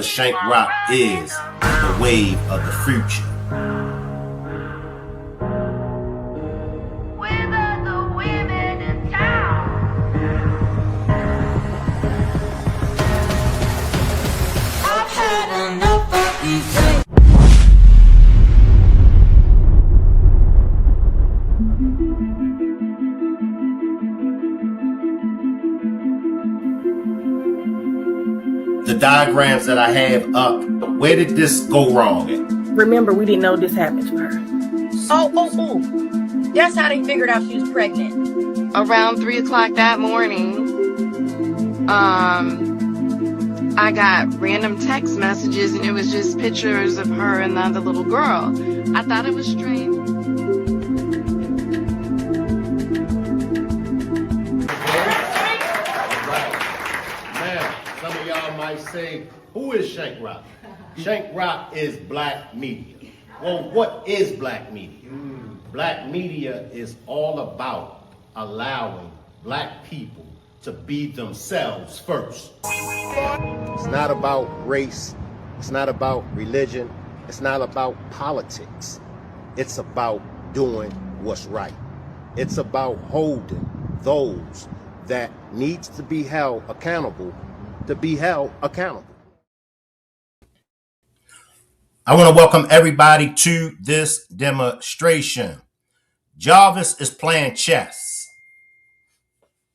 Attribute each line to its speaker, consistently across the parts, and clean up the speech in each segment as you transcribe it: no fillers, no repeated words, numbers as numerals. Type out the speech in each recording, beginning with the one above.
Speaker 1: Shank Rock is the wave of the future. The diagrams that I have up, where did this go wrong at?
Speaker 2: Remember, we didn't know this happened to her.
Speaker 3: Oh. That's how they figured out she was pregnant.
Speaker 4: Around 3 o'clock that morning, I got random text messages and it was just pictures of her and the other little girl. I thought it was strange.
Speaker 1: Some of y'all might say, who is Shank Rock? Shank Rock is black media. Well, what is black media? Black media is all about allowing black people to be themselves first. It's not about race. It's not about religion. It's not about politics. It's about doing what's right. It's about holding those that needs to be held accountable to be held accountable. I want to welcome everybody to this demonstration. Jarvis is playing chess.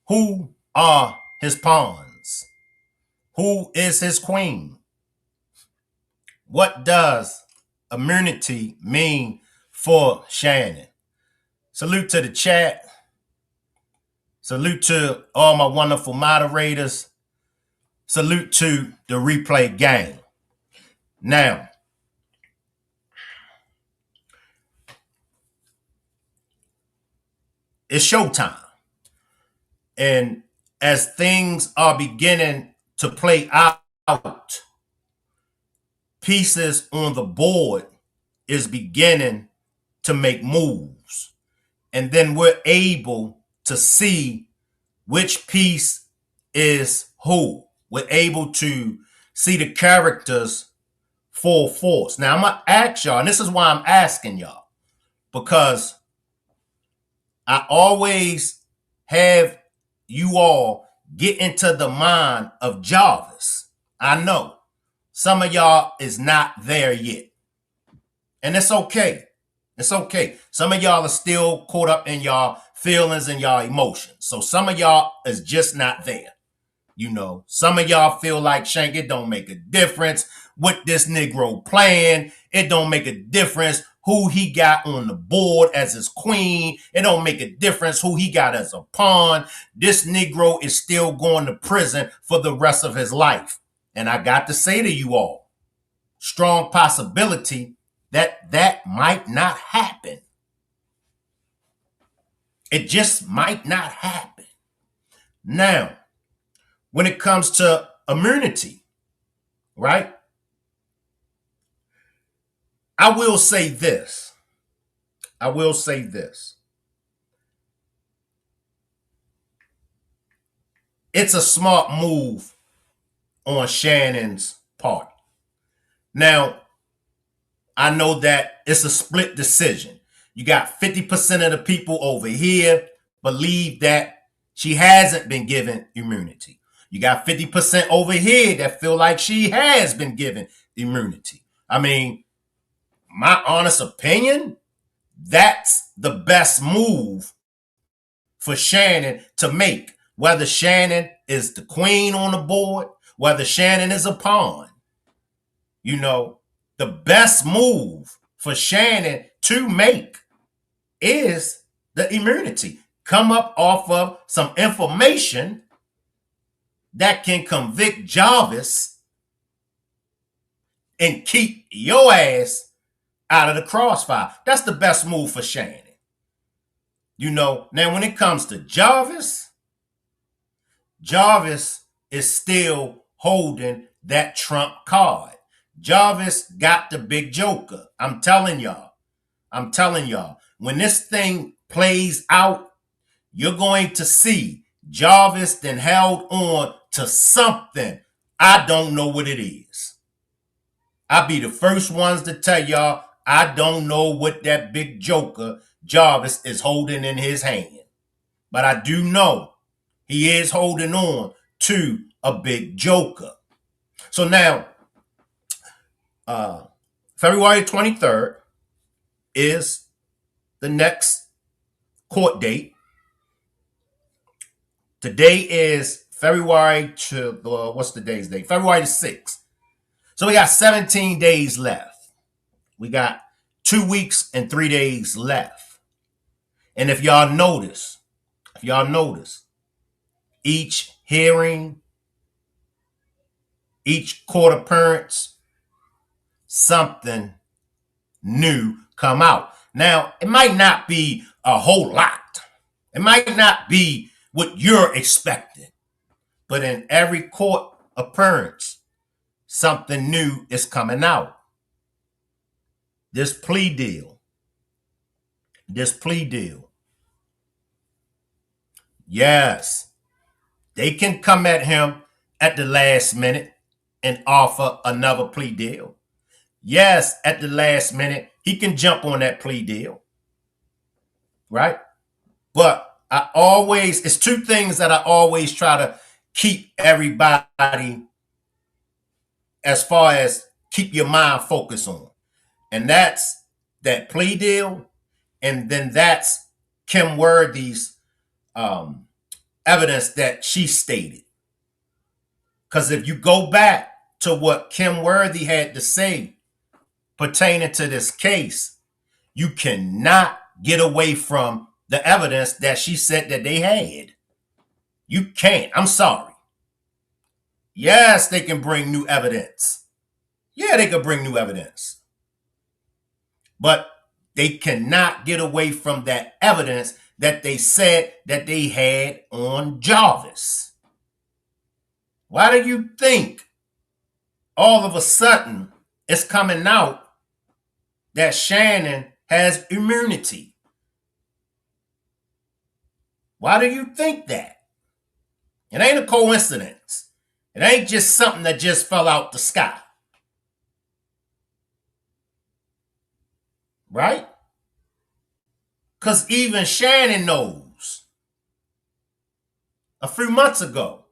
Speaker 1: Who are his pawns? Who is his queen? What does immunity mean for Shannon? Salute to the chat. Salute to all my wonderful moderators. Salute to the replay gang. Now, it's showtime. And as things are beginning to play out, pieces on the board is beginning to make moves. And then we're able to see which piece is who. We're able to see the characters full force. Now, I'm going to ask y'all, and this is why I'm asking y'all, because I always have you all get into the mind of Jarvis. I know some of y'all is not there yet. And it's okay. It's okay. Some of y'all are still caught up in y'all feelings and y'all emotions. So some of y'all is just not there. You know, some of y'all feel like, Shank, it don't make a difference what this Negro playing. It don't make a difference who he got on the board as his queen. It don't make a difference who he got as a pawn. This Negro is still going to prison for the rest of his life. And I got to say to you all, strong possibility that might not happen. It just might not happen. Now, when it comes to immunity, right? I will say this. It's a smart move on Shannon's part. Now, I know that it's a split decision. You got 50% of the people over here believe that she hasn't been given immunity. You got 50% over here that feel like she has been given immunity. I mean, my honest opinion, that's the best move for Shannon to make. Whether Shannon is the queen on the board, whether Shannon is a pawn. You know, the best move for Shannon to make is the immunity. Come up off of some information that can convict Jarvis and keep your ass out of the crossfire. That's the best move for Shannon. You know, now when it comes to Jarvis, Jarvis is still holding that trump card. Jarvis got the big joker. I'm telling y'all. When this thing plays out, you're going to see Jarvis then held on to something. I don't know what it is. I'll be the first ones to tell y'all I don't know what that big joker Jarvis is holding in his hand. But I do know he is holding on to a big joker. So now, February 23rd is the next court date. Today is February what's today's date? February the 6th. So we got 17 days left. We got 2 weeks and 3 days left. And if y'all notice, each hearing, each court appearance, something new come out. Now, it might not be a whole lot. It might not be what you're expecting. But in every court appearance, something new is coming out. This plea deal. Yes, they can come at him at the last minute and offer another plea deal. Yes, at the last minute, he can jump on that plea deal. Right? But it's two things that I always try to keep everybody, as far as keep your mind focused on. And that's that plea deal. And then that's Kim Worthy's evidence that she stated. Because if you go back to what Kim Worthy had to say pertaining to this case, you cannot get away from the evidence that she said that they had. You can't. I'm sorry. Yes, they can bring new evidence. Yeah, they can bring new evidence. But they cannot get away from that evidence that they said that they had on Jarvis. Why do you think all of a sudden it's coming out that Shannon has immunity? Why do you think that? It ain't a coincidence. It ain't just something that just fell out the sky. Right? Because even Shannon knows. A few months ago,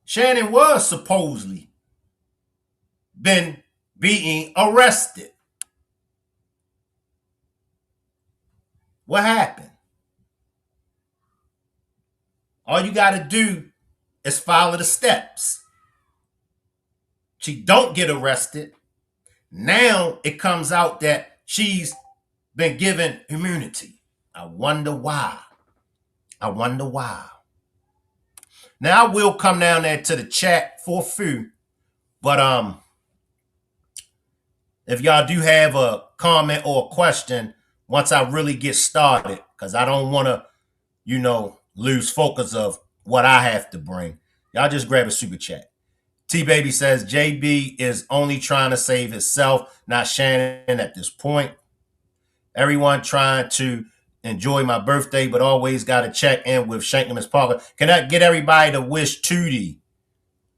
Speaker 1: Shannon was supposedly been being arrested. What happened? All you got to do is follow the steps. She don't get arrested. Now it comes out that she's been given immunity. I wonder why. Now I will come down there to the chat for a few, but if y'all do have a comment or a question once I really get started, because I don't want to, lose focus of what I have to bring. Y'all just grab a super chat. T-Baby says, JB is only trying to save himself, not Shannon at this point. Everyone trying to enjoy my birthday, but always got to check in with Shank and Miss Parker. Can I get everybody to wish Tootie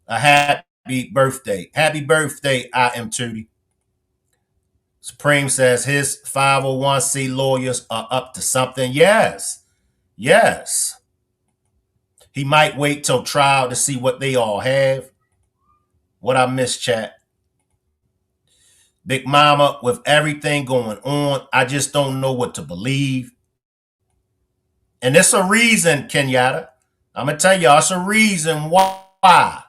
Speaker 1: a happy birthday? Happy birthday, I am Tootie. Supreme says his 501c lawyers are up to something. Yes. He might wait till trial to see what they all have. What I miss, chat. Big Mama, with everything going on, I just don't know what to believe. And it's a reason, Kenyatta. I'm going to tell y'all, it's a reason why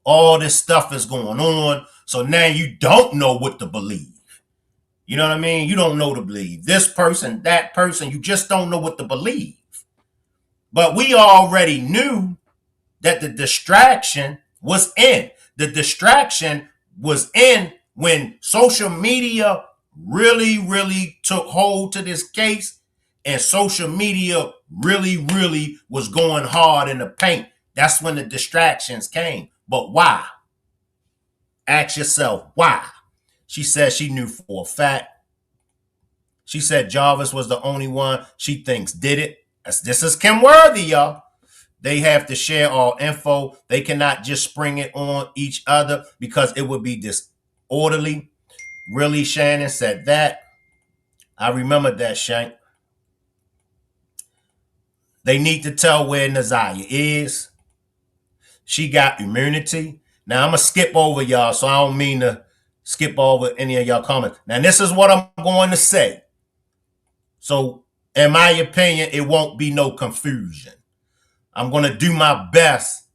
Speaker 1: all this stuff is going on. So now you don't know what to believe. You know what I mean? You don't know to believe. This person, that person, you just don't know what to believe. But we already knew that the distraction was in. The distraction was in when social media really, really took hold to this case, and social media really was going hard in the paint. That's when the distractions came. But why? Ask yourself, why? She said she knew for a fact. She said Jarvis was the only one she thinks did it. This is Kim Worthy, y'all. They have to share all info. They cannot just spring it on each other because it would be orderly. Really, Shannon said that. I remember that, Shank. They need to tell where Naziah is. She got immunity. Now, I'm going to skip over y'all, so I don't mean to skip over any of y'all comments. Now, this is what I'm going to say. So, in my opinion, it won't be no confusion. I'm going to do my best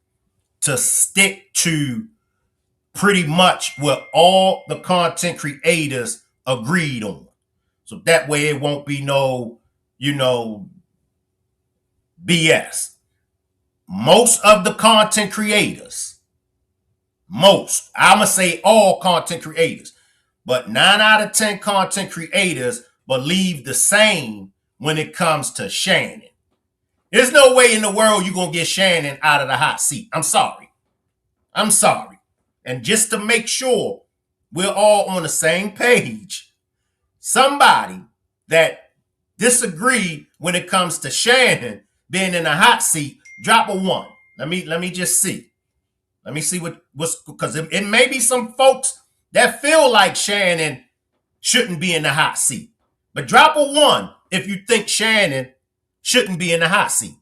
Speaker 1: to stick to pretty much what all the content creators agreed on. So that way it won't be no, BS. Most of the content creators, I'm going to say all content creators, but 9 out of 10 content creators believe the same when it comes to Shannon. There's no way in the world you're going to get Shannon out of the hot seat. I'm sorry. And just to make sure we're all on the same page, somebody that disagreed when it comes to Shannon being in the hot seat, drop a 1. Let me just see. Let me see what's, because it may be some folks that feel like Shannon shouldn't be in the hot seat. But drop a 1 if you think Shannon shouldn't be in the hot seat.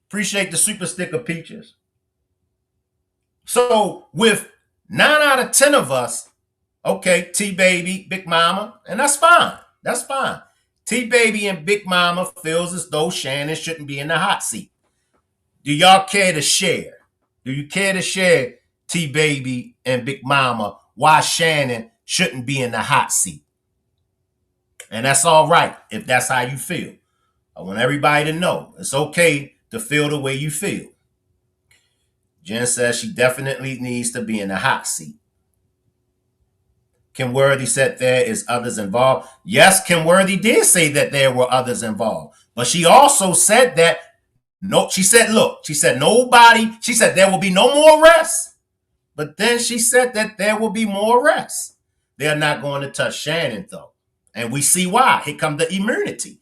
Speaker 1: Appreciate the super sticker, Peaches. So with 9 out of 10 of us, okay, T-Baby, Big Mama, and that's fine. That's fine. T-Baby and Big Mama feels as though Shannon shouldn't be in the hot seat. Do y'all care to share? Do you care to share, T-Baby and Big Mama, why Shannon shouldn't be in the hot seat? And that's all right if that's how you feel. I want everybody to know it's okay to feel the way you feel. Jen says she definitely needs to be in the hot seat. Kim Worthy said there is others involved. Yes, Kim Worthy did say that there were others involved. But she also said that, she said nobody, she said there will be no more arrests. But then she said that there will be more arrests. They're not going to touch Shannon, though. And we see why. Here comes the immunity.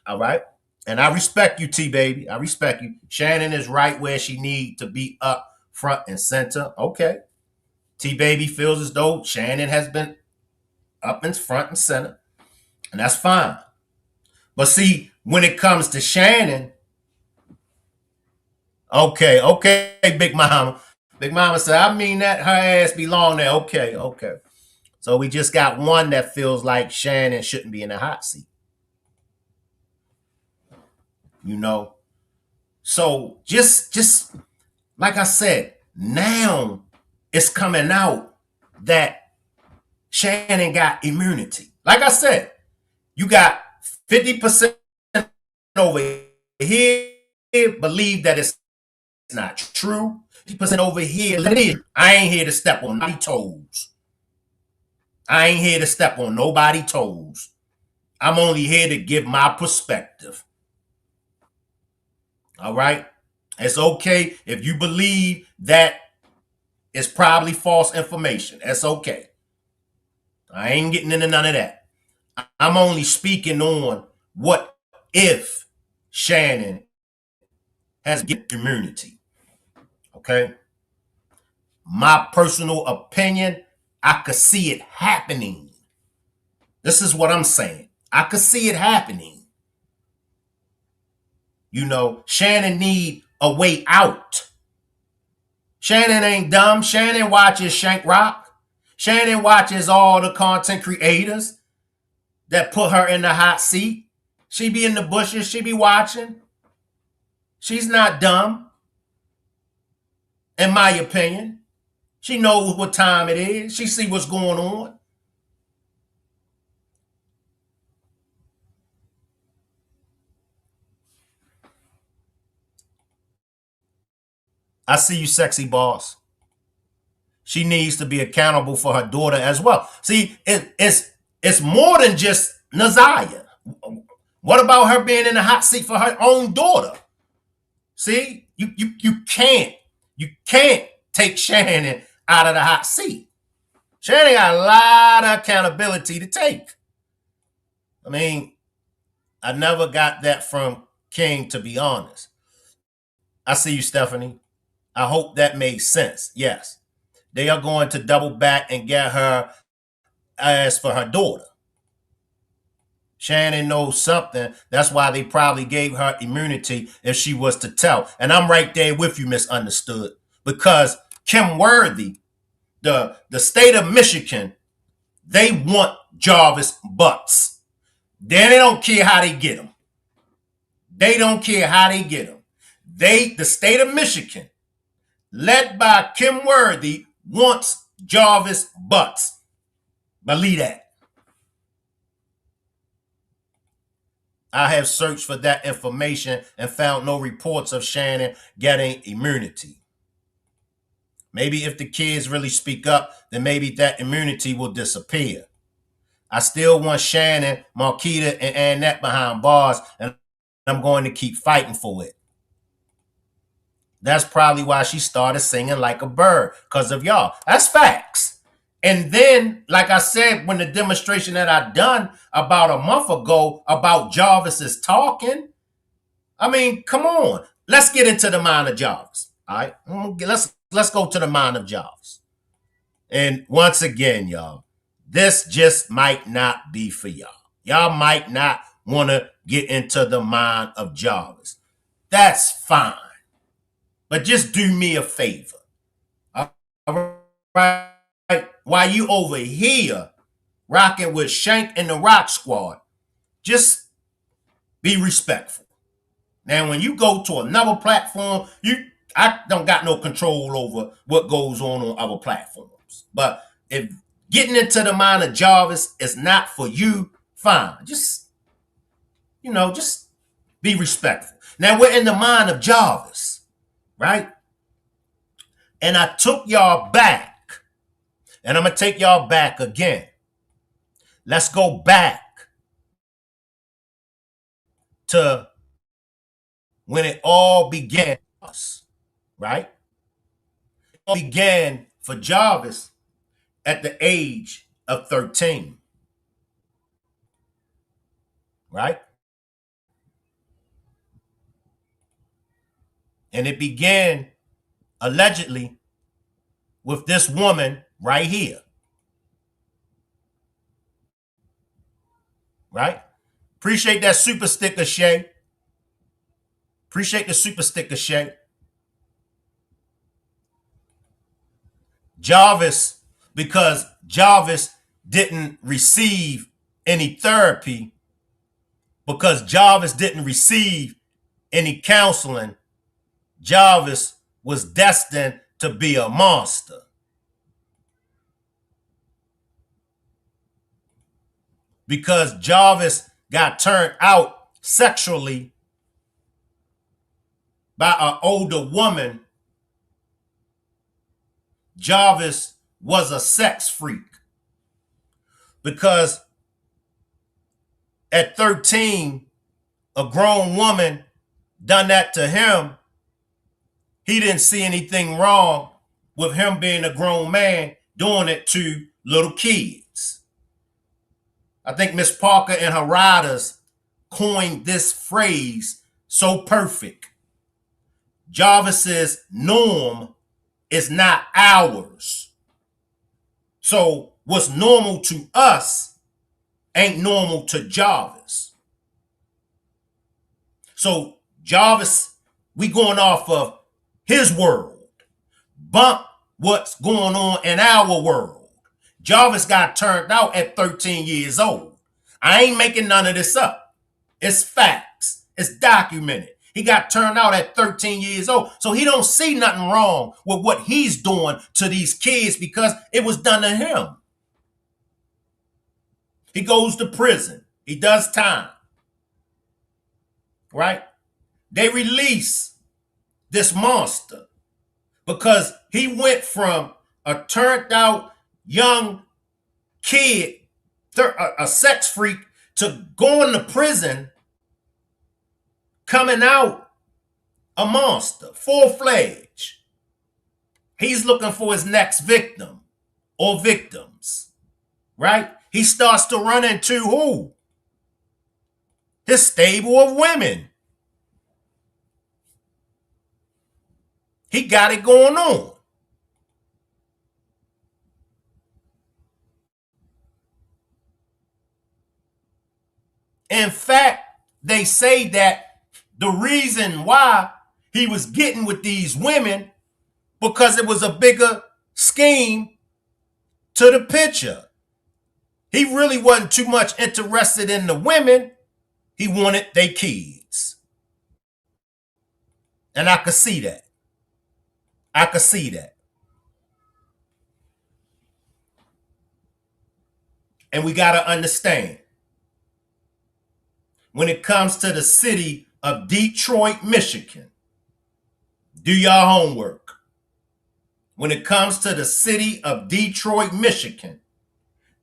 Speaker 1: All right? And I respect you, T-Baby. I respect you. Shannon is right where she needs to be, up front and center. Okay. T-Baby feels as though Shannon has been up in front and center. And that's fine. But see, when it comes to Shannon, okay, Big Mama. Big Mama said, I mean that her ass belong there. Okay. So we just got one that feels like Shannon shouldn't be in the hot seat. So just like I said, now it's coming out that Shannon got immunity. Like I said, you got 50% over here believe that it's not true. 50% over here, I ain't here to step on nobody's toes. I'm only here to give my perspective. All right? It's okay if you believe that it's probably false information. That's okay. I ain't getting into none of that. I'm only speaking on what if Shannon has immunity. Okay? My personal opinion, I could see it happening. This is what I'm saying. I could see it happening. Shannon need a way out. Shannon ain't dumb. Shannon watches Shank Rock. Shannon watches all the content creators that put her in the hot seat. She be in the bushes. She be watching. She's not dumb, in my opinion. She knows what time it is. She see what's going on. I see you, sexy boss. She needs to be accountable for her daughter as well. See, it's more than just Naziah. What about her being in the hot seat for her own daughter? See, you can't take Shannon out of the hot seat. Shannon got a lot of accountability to take. I mean, I never got that from King, to be honest. I see you, Stephanie. I hope that made sense. Yes. they are going to double back and get her as for her daughter. Shannon knows something. That's why they probably gave her immunity if she was to tell. And I'm right there with you, Misunderstood. Because Kim Worthy, the state of Michigan, they want Jarvis butts. Then they don't care how they get them. They don't care how they get them. The state of Michigan, led by Kim Worthy, wants Jarvis butts. Believe that. I have searched for that information and found no reports of Shannon getting immunity. Maybe if the kids really speak up, then maybe that immunity will disappear. I still want Shannon, Marquita, and Annette behind bars, and I'm going to keep fighting for it. That's probably why she started singing like a bird, because of y'all. That's facts. And then, like I said, when the demonstration that I done about a month ago about Jarvis is talking, I mean, come on. Let's get into the mind of Jarvis. All right? Let's go to the mind of Jarvis. And once again, y'all, this just might not be for y'all. Y'all might not want to get into the mind of Jarvis. That's fine. But just do me a favor. All right? While you over here rocking with Shank and the Rock Squad, just be respectful. Now, when you go to another platform, I don't got no control over what goes on other platforms. But if getting into the mind of Jarvis is not for you, fine. Just be respectful. Now, we're in the mind of Jarvis, right? And I took y'all back. And I'm going to take y'all back again. Let's go back to when it all began, right? It all began for Jarvis at the age of 13, right? And it began allegedly with this woman right here, right? Appreciate that super sticker, Shay. Appreciate the super sticker, Shay. Jarvis, because Jarvis didn't receive any therapy, because Jarvis didn't receive any counseling, Jarvis was destined to be a monster. Because Jarvis got turned out sexually by an older woman, Jarvis was a sex freak. Because at 13, a grown woman done that to him. He didn't see anything wrong with him being a grown man doing it to little kids. I think Miss Parker and her riders coined this phrase so perfect. Jarvis's norm is not ours. So what's normal to us ain't normal to Jarvis. So Jarvis, we going off of his world. Bump what's going on in our world. Jarvis got turned out at 13 years old. I ain't making none of this up. It's facts. It's documented. He got turned out at 13 years old. So he don't see nothing wrong with what he's doing to these kids because it was done to him. He goes to prison. He does time. Right? They release this monster because he went from a turned out young kid, a sex freak, to going to prison, coming out a monster, full-fledged. He's looking for his next victim or victims, right? He starts to run into who? His stable of women. He got it going on. In fact, they say that the reason why he was getting with these women because it was a bigger scheme to the picture. He really wasn't too much interested in the women. He wanted their kids. And I could see that. I could see that. And we got to understand, when it comes to the city of Detroit, Michigan, do your homework. When it comes to the city of Detroit, Michigan,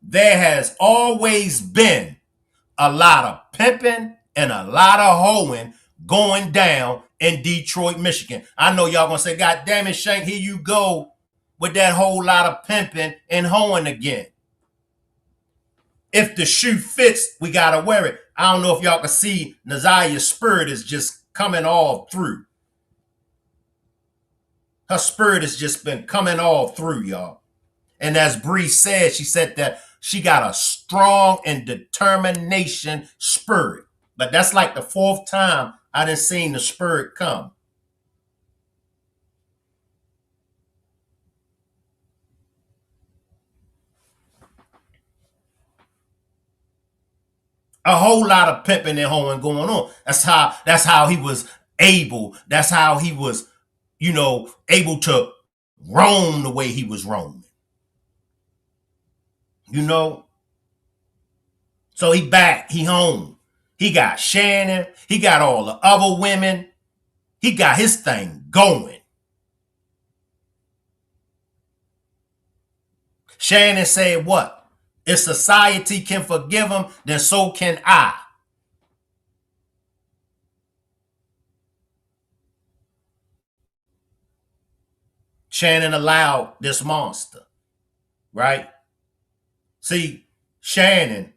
Speaker 1: there has always been a lot of pimping and a lot of hoeing going down in Detroit, Michigan. I know y'all gonna say, God damn it, Shank, here you go with that whole lot of pimping and hoeing again. If the shoe fits, we gotta wear it. I don't know if y'all can see Nazia's spirit is just coming all through. Her spirit has just been coming all through, y'all. And as Bree said, she said that she got a strong and determination spirit. But that's like the fourth time I done seen the spirit come. A whole lot of pimping and hoeing going on. That's how he was able. That's how he was, able to roam the way he was roaming. So he back, he home. He got Shannon. He got all the other women. He got his thing going. Shannon said what? If society can forgive him, then so can I. Shannon allowed this monster, right? See, Shannon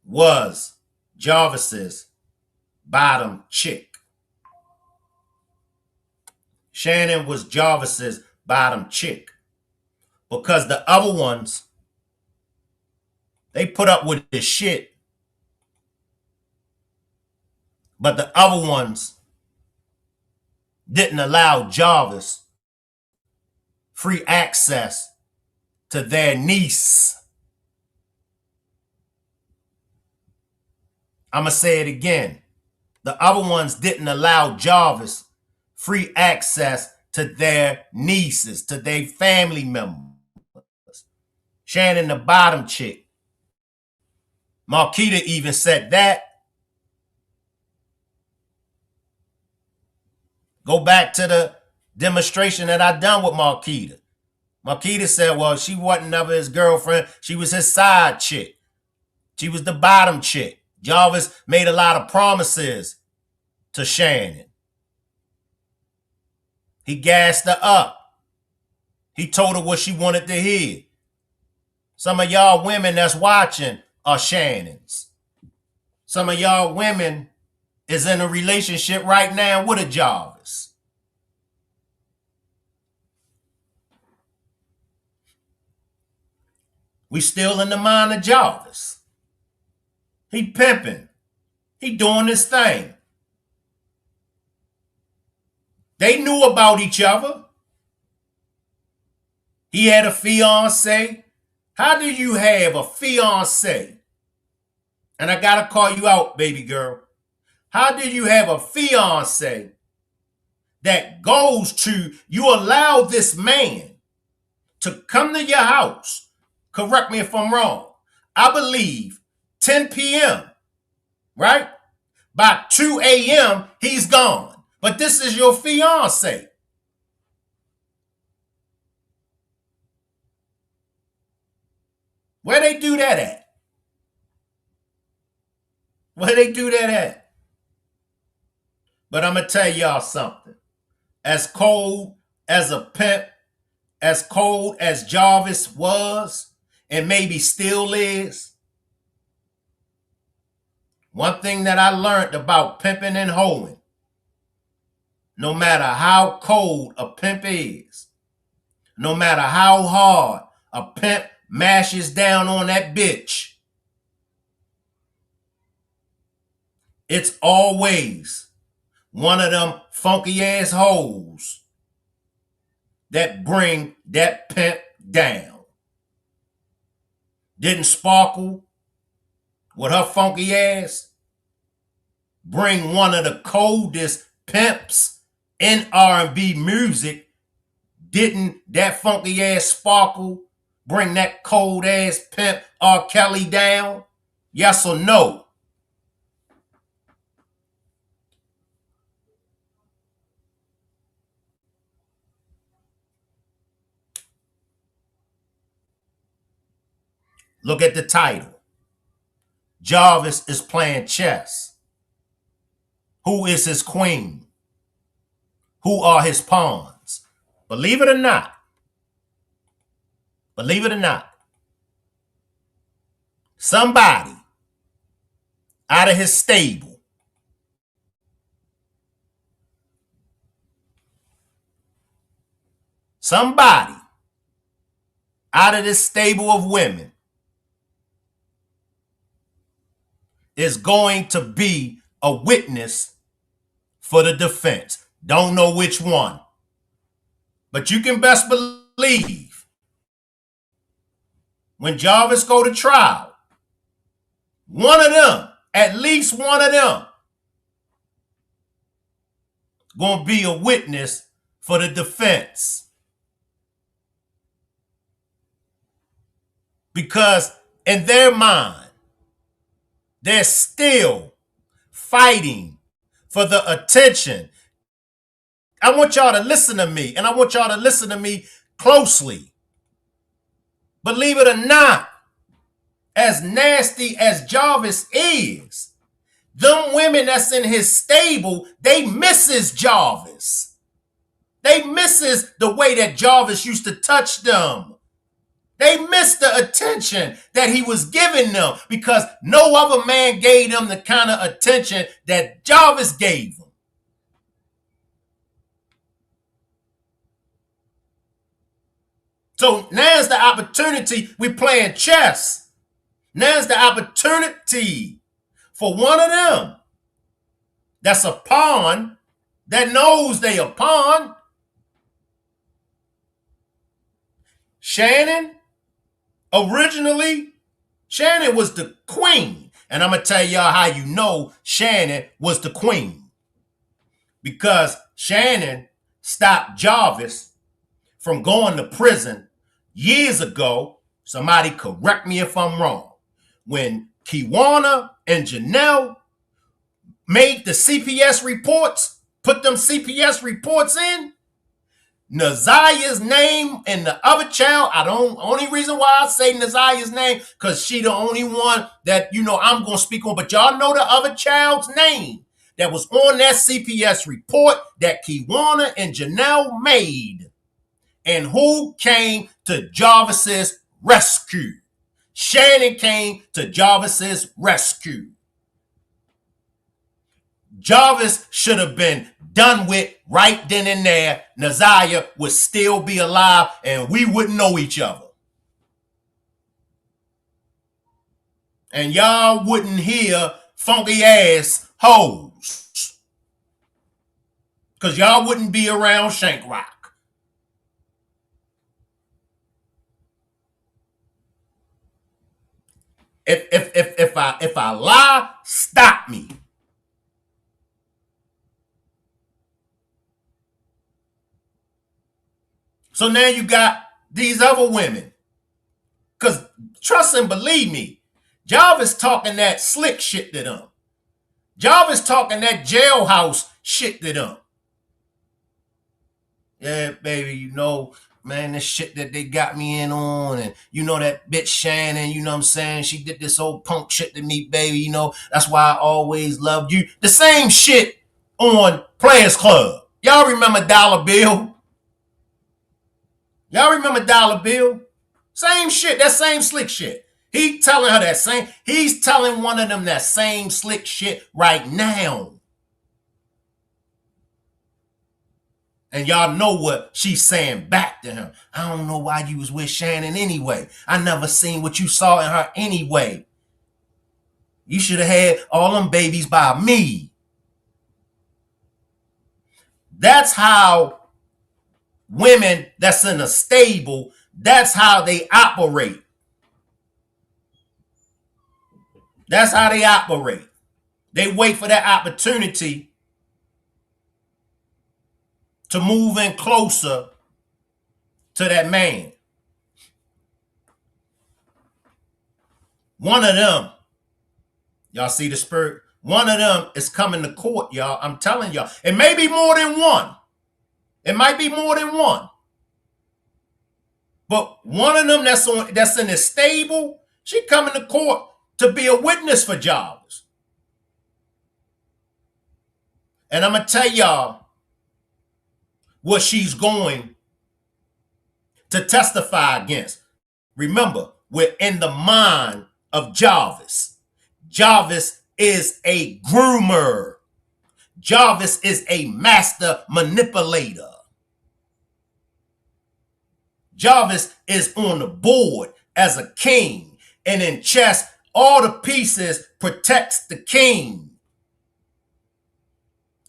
Speaker 1: was Jarvis's bottom chick. Shannon was Jarvis's bottom chick. Because the other ones, they put up with this shit. But the other ones didn't allow Jarvis free access to their niece. I'm going to say it again. The other ones didn't allow Jarvis free access to their nieces, to their family members. Shannon, the bottom chick. Marquita even said that. Go back to the demonstration that I done with Marquita. Marquita said, well, she wasn't never his girlfriend. She was his side chick. She was the bottom chick. Jarvis made a lot of promises to Shannon. He gassed her up. He told her what she wanted to hear. Some of y'all women that's watching are Shannons. Some of y'all women is in a relationship right now with a Jarvis. We still in the mind of Jarvis. He pimping. He doing his thing. They knew about each other. He had a fiance. How do you have a fiance? And I gotta call you out, baby girl. How do you have a fiance that goes to, you allow this man to come to your house, correct me if I'm wrong, I believe 10 p.m., right? By 2 a.m., he's gone. But this is your fiance. Where they do that at? Where they do that at? But I'm going to tell y'all something. As cold as a pimp, as cold as Jarvis was, and maybe still is, one thing that I learned about pimping and hoeing, no matter how cold a pimp is, no matter how hard a pimp mashes down on that bitch, it's always one of them funky ass hoes that bring that pimp down. Didn't Sparkle, with her funky ass, bring one of the coldest pimps in R&B music? Didn't that funky ass Sparkle bring that cold ass pimp R. Kelly down? Yes or no? Look at the title. Jarvis is playing chess. Who is his queen? Who are his pawns? Believe it or not, somebody out of his stable, somebody out of this stable of women is going to be a witness for the defense. Don't know which one, but you can best believe when Jarvis go to trial, one of them, at least one of them, gonna be a witness for the defense. Because in their mind, they're still fighting for the attention. I want y'all to listen to me, and I want y'all to listen to me closely. Believe it or not, as nasty as Jarvis is, them women that's in his stable, they misses Jarvis. They misses the way that Jarvis used to touch them. They missed the attention that he was giving them because no other man gave them the kind of attention that Jarvis gave them. So now's the opportunity. We playing chess. Now's the opportunity for one of them that's a pawn, that knows they a pawn. Shannon, originally, Shannon was the queen. And I'm going to tell y'all how you know Shannon was the queen. Because Shannon stopped Jarvis from going to prison years ago. Somebody correct me if I'm wrong. When Kiwana and Janelle made the CPS reports, put them CPS reports in, Nazia's name and the other child, only reason why I say Nazia's name, because she the only one that, I'm going to speak on, but y'all know the other child's name that was on that CPS report that Kiwana and Janelle made. And who came to Jarvis's rescue? Shannon came to Jarvis's rescue. Jarvis should have been done with right then and there. Nazia would still be alive and we wouldn't know each other. And y'all wouldn't hear funky ass hoes. Because y'all wouldn't be around Shankrock. If I lie, stop me. So now you got these other women. Because trust and believe me, Jarvis talking that slick shit to them. Jarvis talking that jailhouse shit to them. Yeah, baby, man, this shit that they got me in on, and that bitch Shannon, you know what I'm saying? She did this old punk shit to me, baby, that's why I always loved you. The same shit on Players Club. Y'all remember Dollar Bill? Y'all remember Dollar Bill? Same shit, that same slick shit. He's telling her that same, he's telling one of them that same slick shit right now. And y'all know what she's saying back to him. I don't know why you was with Shannon anyway. I never seen what you saw in her anyway. You should have had all them babies by me. That's how women that's in a stable, that's how they operate. That's how they operate. They wait for that opportunity to move in closer to that man. One of them, y'all see the spirit? One of them is coming to court, y'all. I'm telling y'all. It may be more than one. It might be more than one. But one of them that's in the stable, she coming to court to be a witness for Jarvis. And I'm going to tell y'all what she's going to testify against. Remember, we're in the mind of Jarvis. Jarvis is a groomer. Jarvis is a master manipulator. Jarvis is on the board as a king. And in chess, all the pieces protects the king.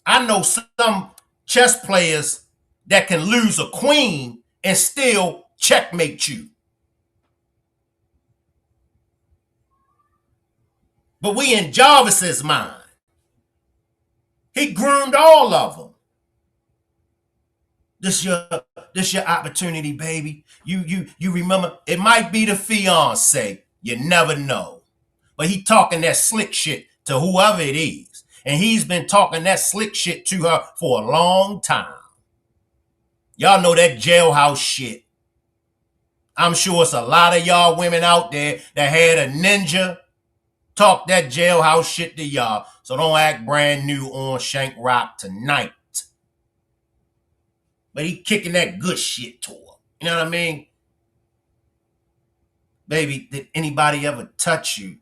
Speaker 1: I know some chess players that can lose a queen and still checkmate you. But we in Jarvis's mind. He groomed all of them. This your opportunity, baby. You remember, it might be the fiance. You never know. But he talking that slick shit to whoever it is. And he's been talking that slick shit to her for a long time. Y'all know that jailhouse shit. I'm sure it's a lot of y'all women out there that had a ninja talk that jailhouse shit to y'all. So don't act brand new on Shank Rock tonight. But he kicking that good shit to her. You know what I mean? Baby, did anybody ever touch you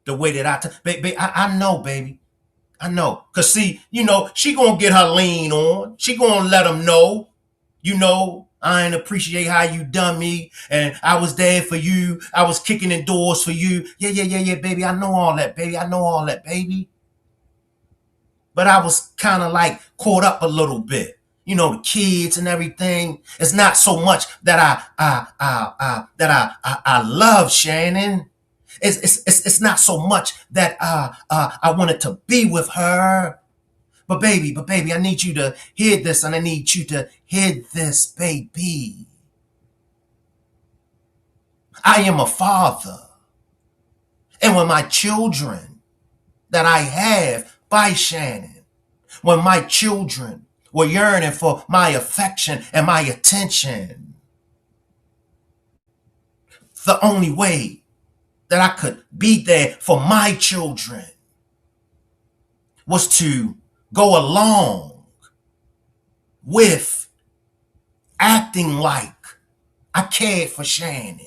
Speaker 1: the way that I touch? Baby, I know, baby. I know. Because see, you know, she going to get her lean on. She going to let them know, you know, I ain't appreciate how you done me. And I was there for you. I was kicking in doors for you. Yeah, baby. I know all that, baby. I know all that, baby. But I was kind of like caught up a little bit. You know, the kids and everything. It's not so much that I love Shannon. It's not so much that I wanted to be with her. But baby, I need you to hear this, and I need you to hear this, baby. I am a father. And when my children that I have by Shannon, when my children were yearning for my affection and my attention, the only way that I could be there for my children was to go along with acting like I cared for Shannon.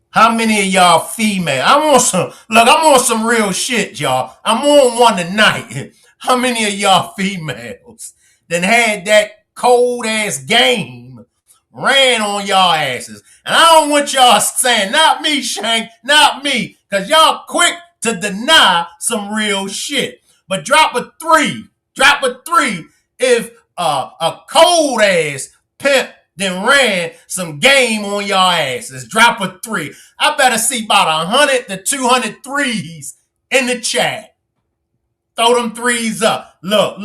Speaker 1: How many of y'all female? I'm on some real shit, y'all. I'm on one tonight. How many of y'all females that had that cold ass game ran on y'all asses? And I don't want y'all saying, not me, Shank, not me, because y'all quick to deny some real shit. But drop a three if a cold ass pimp then ran some game on y'all asses. Drop a 3. I better see about 100 to 200 threes in the chat. Throw them threes up. Look.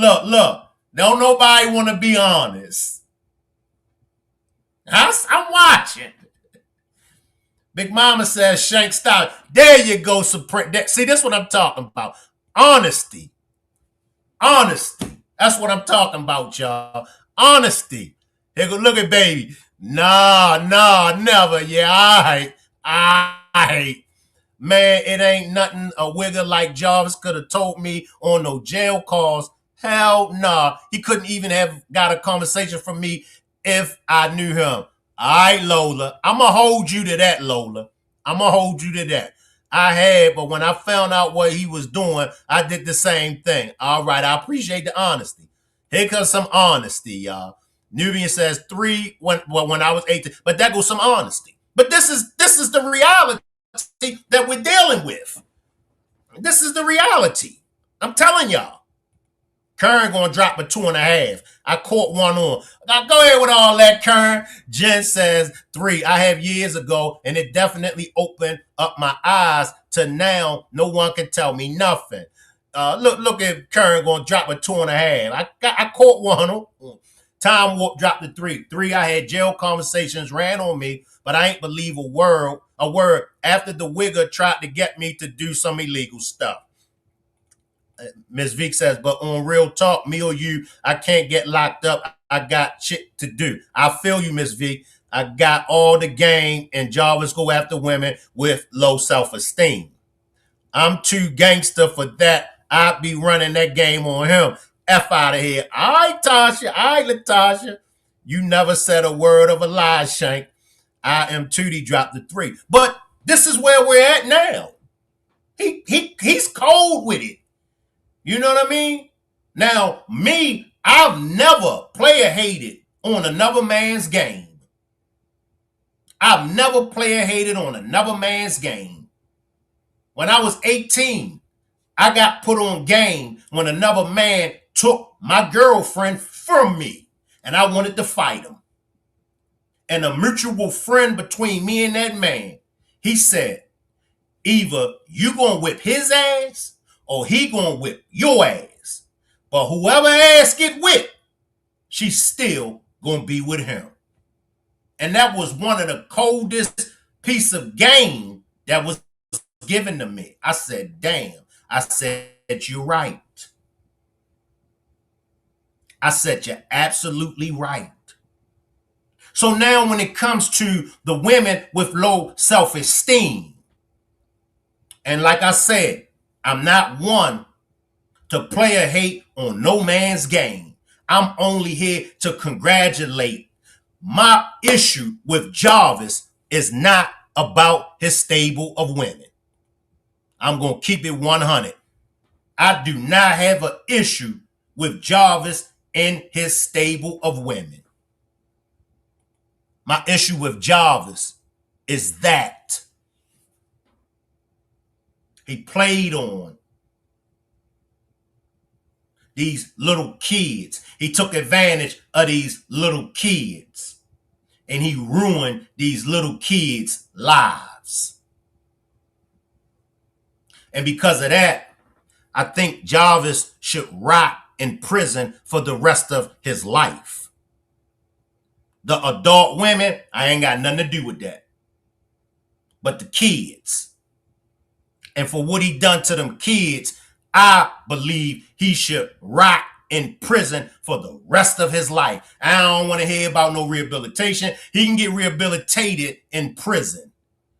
Speaker 1: Don't nobody want to be honest. I'm watching. Big Mama says, Shank, stop. There you go, Supreme. See, that's what I'm talking about. Honesty. That's what I'm talking about, y'all. Honesty. Here go, look at baby. Nah, never. Yeah, all right. Man, it ain't nothing a wigger like Jarvis could have told me on no jail calls. Hell nah. He couldn't even have got a conversation from me if I knew him. All right, Lola. I'm going to hold you to that, Lola. I had, but when I found out what he was doing, I did the same thing. All right, I appreciate the honesty. Here comes some honesty, y'all. Nubian says 3 when I was 18, but that goes some honesty. But this is the reality that we're dealing with. This is the reality. I'm telling y'all. Kern gonna drop a 2.5. I caught one on. Now go ahead with all that, Kern. Jen says 3. I have years ago, and it definitely opened up my eyes to now no one can tell me nothing. Look at Kern gonna drop a 2.5. I caught one on. Time Warp dropped a 3. 3, I had jail conversations ran on me, but I ain't believe a word after the wigger tried to get me to do some illegal stuff. Ms. Vick says, but on real talk, me or you, I can't get locked up. I got shit to do. I feel you, Ms. Vick. I got all the game, and Jarvis go after women with low self-esteem. I'm too gangster for that. I'd be running that game on him. F out of here. All right, Tasha. All right, Latasha. You never said a word of a lie, Shank. I am Tootie dropped the 3. But this is where we're at now. He's cold with it. You know what I mean? Now, me, I've never player hated on another man's game. I've never player hated on another man's game. When I was 18, I got put on game when another man took my girlfriend from me, and I wanted to fight him. And a mutual friend between me and that man, he said, either you gonna whip his ass or he gonna whip your ass. But whoever ass get whipped, she's still gonna be with him. And that was one of the coldest piece of game that was given to me. I said, damn. I said, you're right. I said, you're absolutely right. So now when it comes to the women with low self-esteem, and like I said, I'm not one to player hate on no man's game. I'm only here to congratulate. My issue with Jarvis is not about his stable of women. I'm going to keep it 100. I do not have an issue with Jarvis and his stable of women. My issue with Jarvis is that he played on these little kids. He took advantage of these little kids, and he ruined these little kids' lives. And because of that, I think Jarvis should rot in prison for the rest of his life. The adult women, I ain't got nothing to do with that. But the kids. And for what he done to them kids, I believe he should rot in prison for the rest of his life. I don't want to hear about no rehabilitation. He can get rehabilitated in prison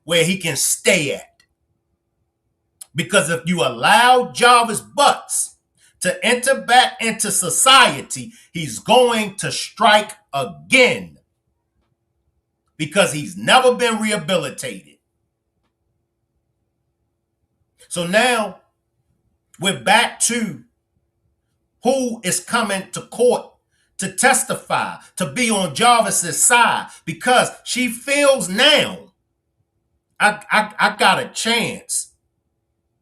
Speaker 1: where he can stay at. Because if you allow Jarvis Butts to enter back into society, he's going to strike again because he's never been rehabilitated. So now we're back to who is coming to court to testify, to be on Jarvis's side, because she feels now I got a chance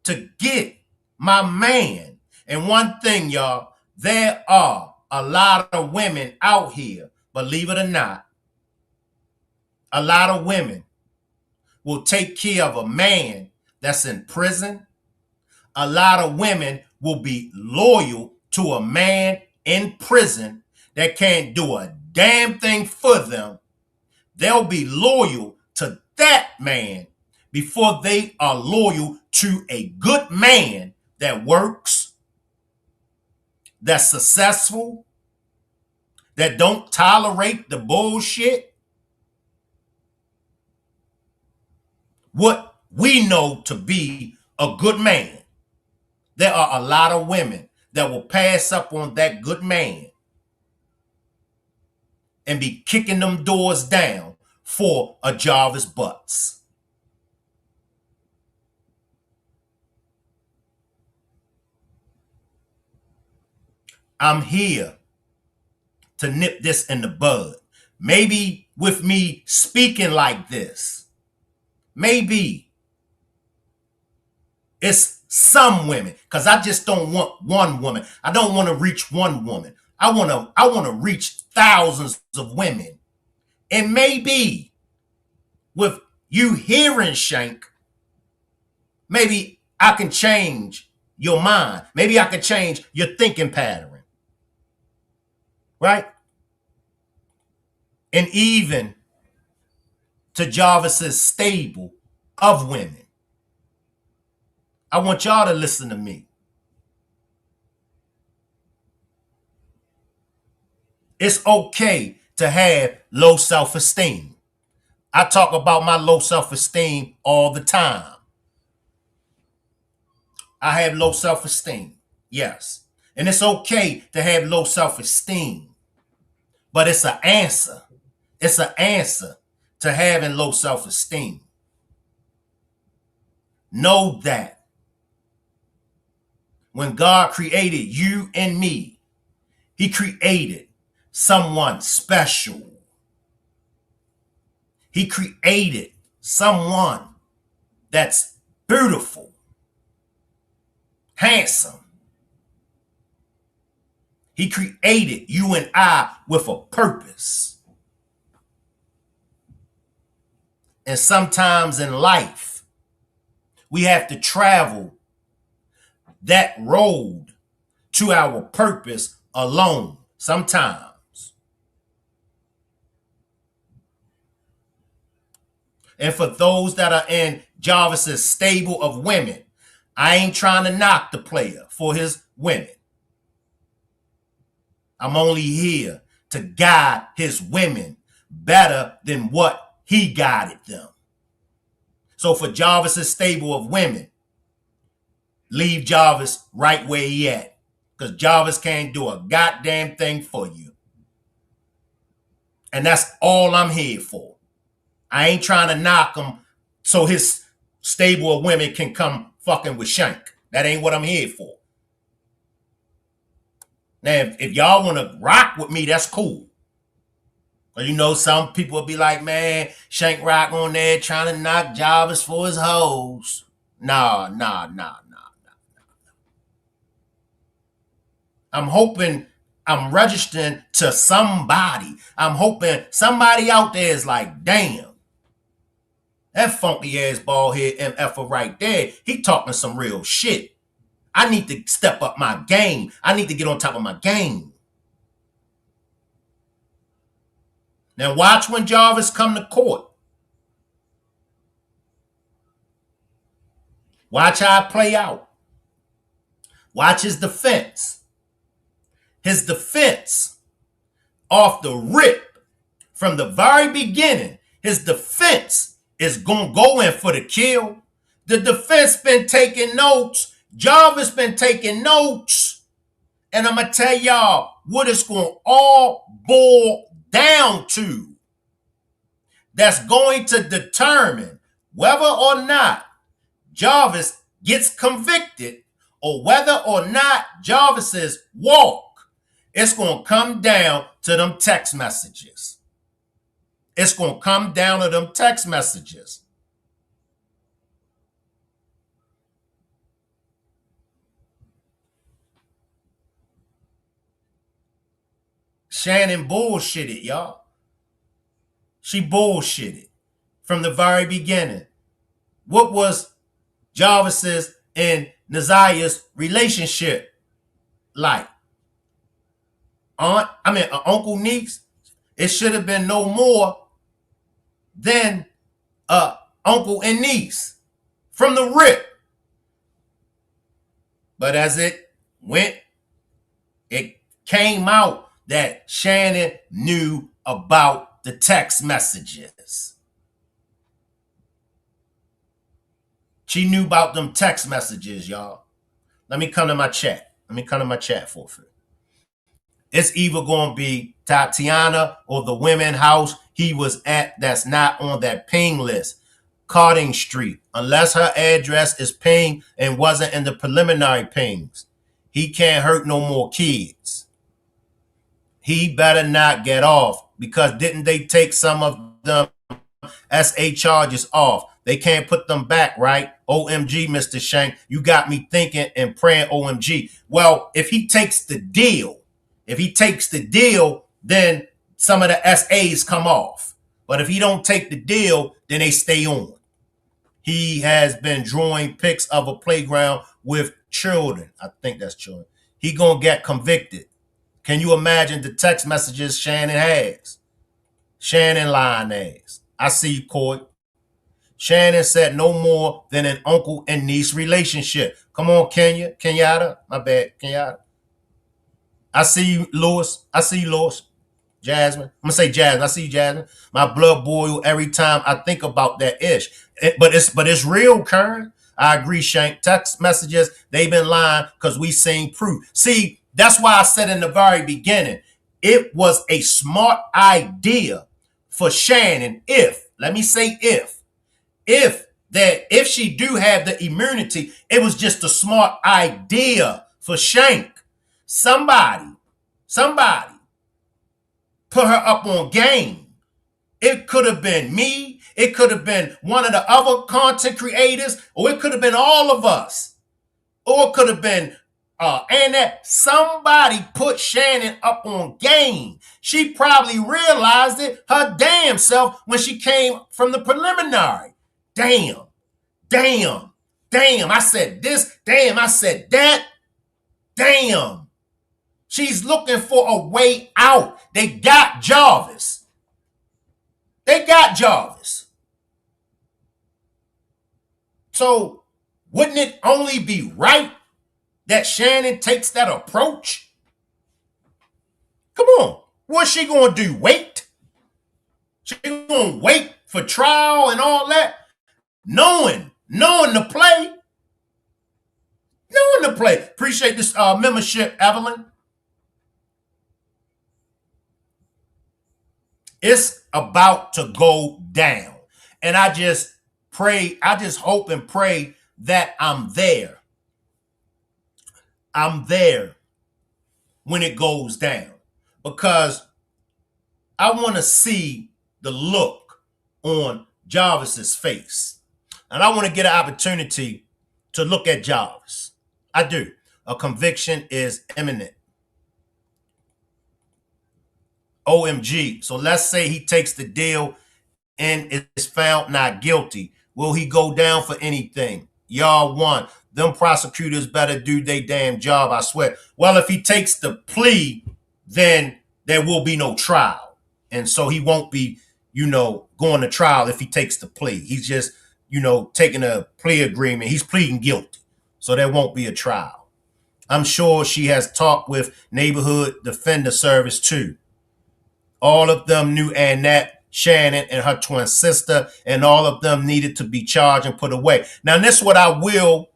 Speaker 1: to get my man. And one thing, y'all, there are a lot of women out here, believe it or not, a lot of women will take care of a man that's in prison. A lot of women will be loyal to a man in prison that can't do a damn thing for them. They'll be loyal to that man before they are loyal to a good man that works, that's successful, that don't tolerate the bullshit. What we know to be a good man. There are a lot of women that will pass up on that good man and be kicking them doors down for a Jarvis Butts. I'm here to nip this in the bud. Maybe with me speaking like this, maybe it's some women, because I just don't want one woman. I don't want to reach one woman. I want to reach thousands of women. And maybe with you hearing Shank, maybe I can change your mind. Maybe I can change your thinking pattern. Right? And even to Jarvis's stable of women. I want y'all to listen to me. It's okay to have low self-esteem. I talk about my low self-esteem all the time. I have low self-esteem, yes. And it's okay to have low self-esteem. But it's an answer. It's an answer to having low self-esteem. Know that when God created you and me, he created someone special. He created someone that's beautiful, handsome. He created you and I with a purpose. And sometimes in life, we have to travel that road to our purpose alone sometimes. And for those that are in Jarvis's stable of women, I ain't trying to knock the player for his women. I'm only here to guide his women better than what he guided them. So for Jarvis's stable of women, leave Jarvis right where he at. Because Jarvis can't do a goddamn thing for you. And that's all I'm here for. I ain't trying to knock him so his stable of women can come fucking with Shank. That ain't what I'm here for. Now, if y'all want to rock with me, that's cool. But you know, some people will be like, man, Shank rock on there trying to knock Jarvis for his hoes. Nah. I'm hoping I'm registering to somebody. I'm hoping somebody out there is like, damn, that funky ass bald head MFer right there, he talking some real shit. I need to step up my game. I need to get on top of my game. Now watch when Jarvis come to court. Watch how it play out. Watch his defense. His defense off the rip from the very beginning, his defense is going to go in for the kill. The defense been taking notes. Jarvis been taking notes. And I'm going to tell y'all what it's going to all boil down to. That's going to determine whether or not Jarvis gets convicted or whether or not Jarvis's walk. It's going to come down to them text messages. It's going to come down to them text messages. Shannon bullshitted, y'all. She bullshitted from the very beginning. What was Jarvis's and Naziah's relationship like? Uncle niece, it should have been no more than uncle and niece from the rip. But as it went, it came out that Shannon knew about the text messages. She knew about them text messages, y'all. Let me come to my chat. For a few. It's either going to be Tatiana or the women house he was at that's not on that ping list. Carding Street. Unless her address is ping and wasn't in the preliminary pings. He can't hurt no more kids. He better not get off because didn't they take some of them SA charges off? They can't put them back, right? OMG, Mr. Shank, you got me thinking and praying OMG. Well, if he takes the deal, then some of the SAs come off. But if he don't take the deal, then they stay on. He has been drawing pics of a playground with children. I think that's children. He gonna get convicted. Can you imagine the text messages Shannon has? Shannon lying ass. I see you, court. Shannon said no more than an uncle and niece relationship. Come on, Kenyatta. My bad, Kenyatta. I see you, Lewis. Jasmine. I'm gonna say Jasmine. I see you, Jasmine. My blood boil every time I think about that ish. But it's real, Kern. I agree, Shank. Text messages, they've been lying because we seen proof. See, that's why I said in the very beginning, it was a smart idea for Shannon if she do have the immunity, it was just a smart idea for Shank. Somebody put her up on game. It could have been me. It could have been one of the other content creators, or it could have been all of us. Or it could have been Annette. Somebody put Shannon up on game. She probably realized it her damn self when she came from the preliminary. Damn. I said this. Damn, I said that. Damn. She's looking for a way out. They got Jarvis. So wouldn't it only be right that Shannon takes that approach? Come on. What's she going to do? Wait? She going to wait for trial and all that? Knowing the play. Appreciate this membership, Evelyn. It's about to go down. And I just hope and pray that I'm there. When it goes down. Because I want to see the look on Jarvis's face. And I want to get an opportunity to look at Jarvis. I do. A conviction is imminent. OMG. So let's say he takes the deal and is found not guilty. Will he go down for anything? Y'all won. Them prosecutors better do their damn job, I swear. Well, if he takes the plea, then there will be no trial. And so he won't be, going to trial if he takes the plea. He's just, taking a plea agreement. He's pleading guilty. So there won't be a trial. I'm sure she has talked with Neighborhood Defender Service too. All of them knew Annette, Shannon, and her twin sister, and all of them needed to be charged and put away. Now, this is what I will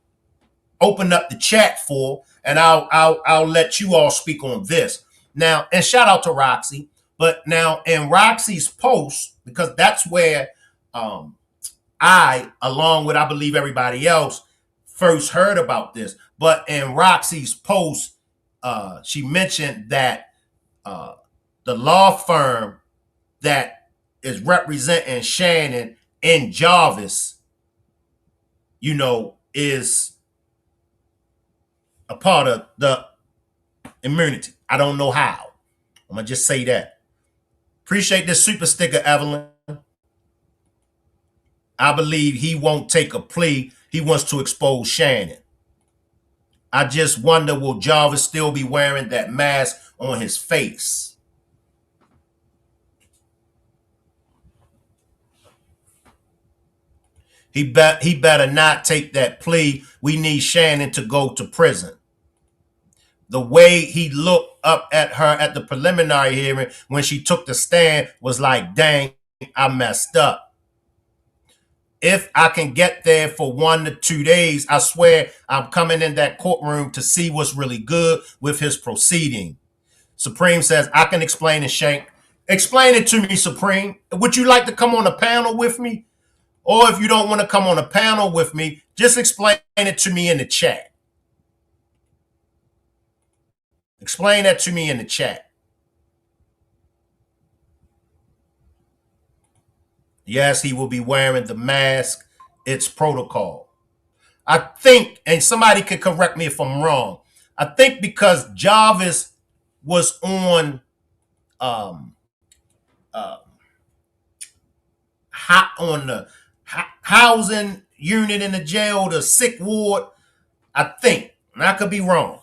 Speaker 1: open up the chat for, and I'll let you all speak on this. Now, and shout out to Roxy, but now in Roxy's post, because that's where I, along with I believe everybody else, first heard about this. But in Roxy's post, she mentioned that the law firm that is representing Shannon and Jarvis, is a part of the immunity. I don't know how. I'm going to just say that. Appreciate this super sticker, Evelyn. I believe he won't take a plea. He wants to expose Shannon. I just wonder, will Jarvis still be wearing that mask on his face? He better not take that plea. We need Shannon to go to prison. The way he looked up at her at the preliminary hearing when she took the stand was like, dang, I messed up. If I can get there for 1 to 2 days, I swear I'm coming in that courtroom to see what's really good with his proceeding. Supreme says, I can explain it, Shank. Explain it to me, Supreme. Would you like to come on a panel with me? Or if you don't want to come on a panel with me, just explain it to me in the chat. Explain that to me in the chat. Yes, he will be wearing the mask. it's protocol. I think, and somebody could correct me if I'm wrong, I think because Jarvis was on um uh on the housing unit in the jail, the sick ward, I think, and I could be wrong.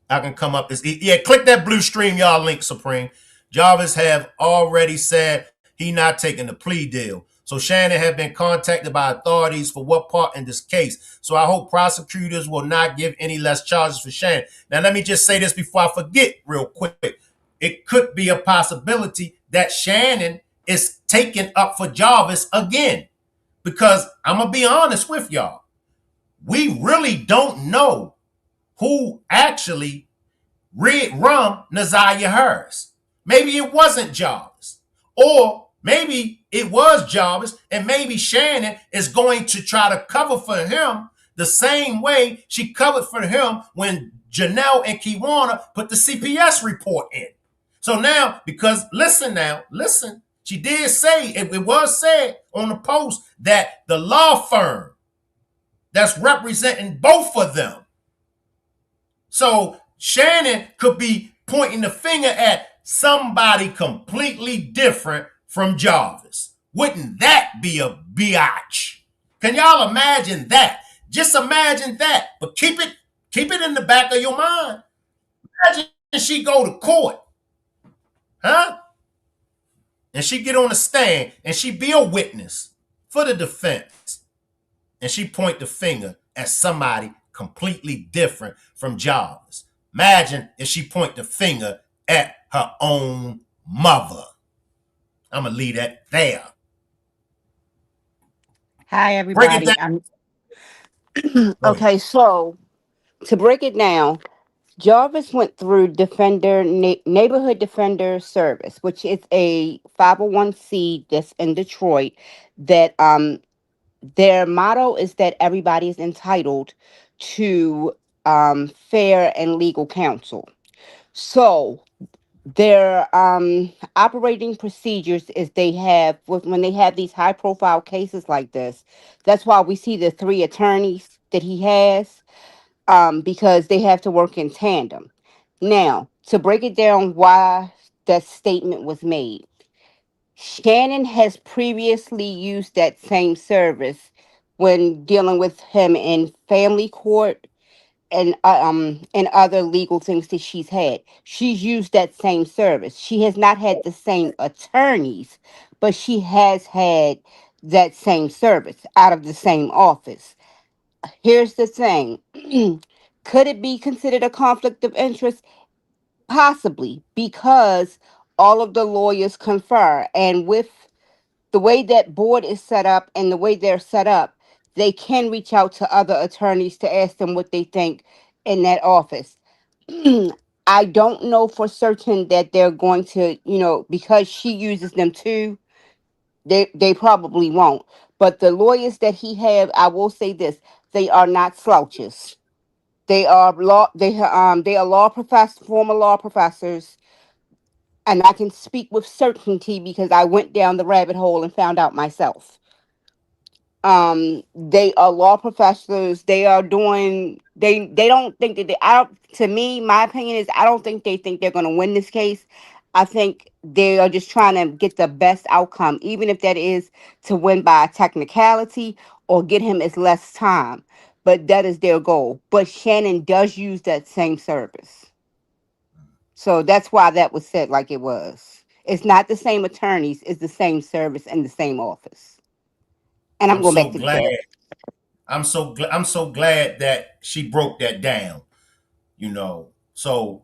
Speaker 1: I can come up as yeah. Click that blue stream, y'all link, Supreme. Jarvis have already said he not taking the plea deal. So Shannon have been contacted by authorities for what part in this case. So I hope prosecutors will not give any less charges for Shannon. Now let me just say this before I forget real quick. It could be a possibility that Shannon is taken up for Jarvis again. Because I'm going to be honest with y'all. We really don't know who actually rum Nazaria Harris. Maybe it wasn't Jarvis. Or maybe it was Jarvis, and maybe Shannon is going to try to cover for him the same way she covered for him when Janelle and Kiwana put the CPS report in. So now, because listen, she did say, it was said on the post that the law firm that's representing both of them. So Shannon could be pointing the finger at somebody completely different from Jarvis. Wouldn't that be a biatch? Can y'all imagine that? Just imagine that. But keep it in the back of your mind. Imagine she go to court. Huh? And she get on the stand and she be a witness for the defense. And she point the finger at somebody completely different from Jarvis. Imagine if she point the finger at her own mother. I'm going to leave that there.
Speaker 5: Hi, everybody. Okay, so to break it down, Jarvis went through Neighborhood Defender Service, which is a 501c that's in Detroit. That their motto is that everybody is entitled to fair and legal counsel. So their operating procedures is when they have these high profile cases like this. That's why we see the 3 attorneys that he has, because they have to work in tandem. Now, to break it down, why that statement was made, Shannon has previously used that same service when dealing with him in family court and other legal things that she's had. She's used that same service. She has not had the same attorneys, but she has had that same service out of the same office. Here's the thing. Could it be considered a conflict of interest? Possibly, because all of the lawyers confer, and with the way that board is set up and the way they're set up, they can reach out to other attorneys to ask them what they think in that office. I don't know for certain that they're going to, because she uses them too, they probably won't. But the lawyers that he have, I will say this, they are not slouches. They are former law professors, and I can speak with certainty because I went down the rabbit hole and found out myself. They are law professors. They are doing, they don't think that I don't, to me, my opinion is, I don't think they think they're going to win this case. I think they are just trying to get the best outcome, even if that is to win by a technicality or get him as less time. But that is their goal. But Shannon does use that same service. So that's why that was said like it was. It's not the same attorneys, it's the same service and the same office. And I'm going back to the chat.
Speaker 1: I'm so glad that she broke that down. So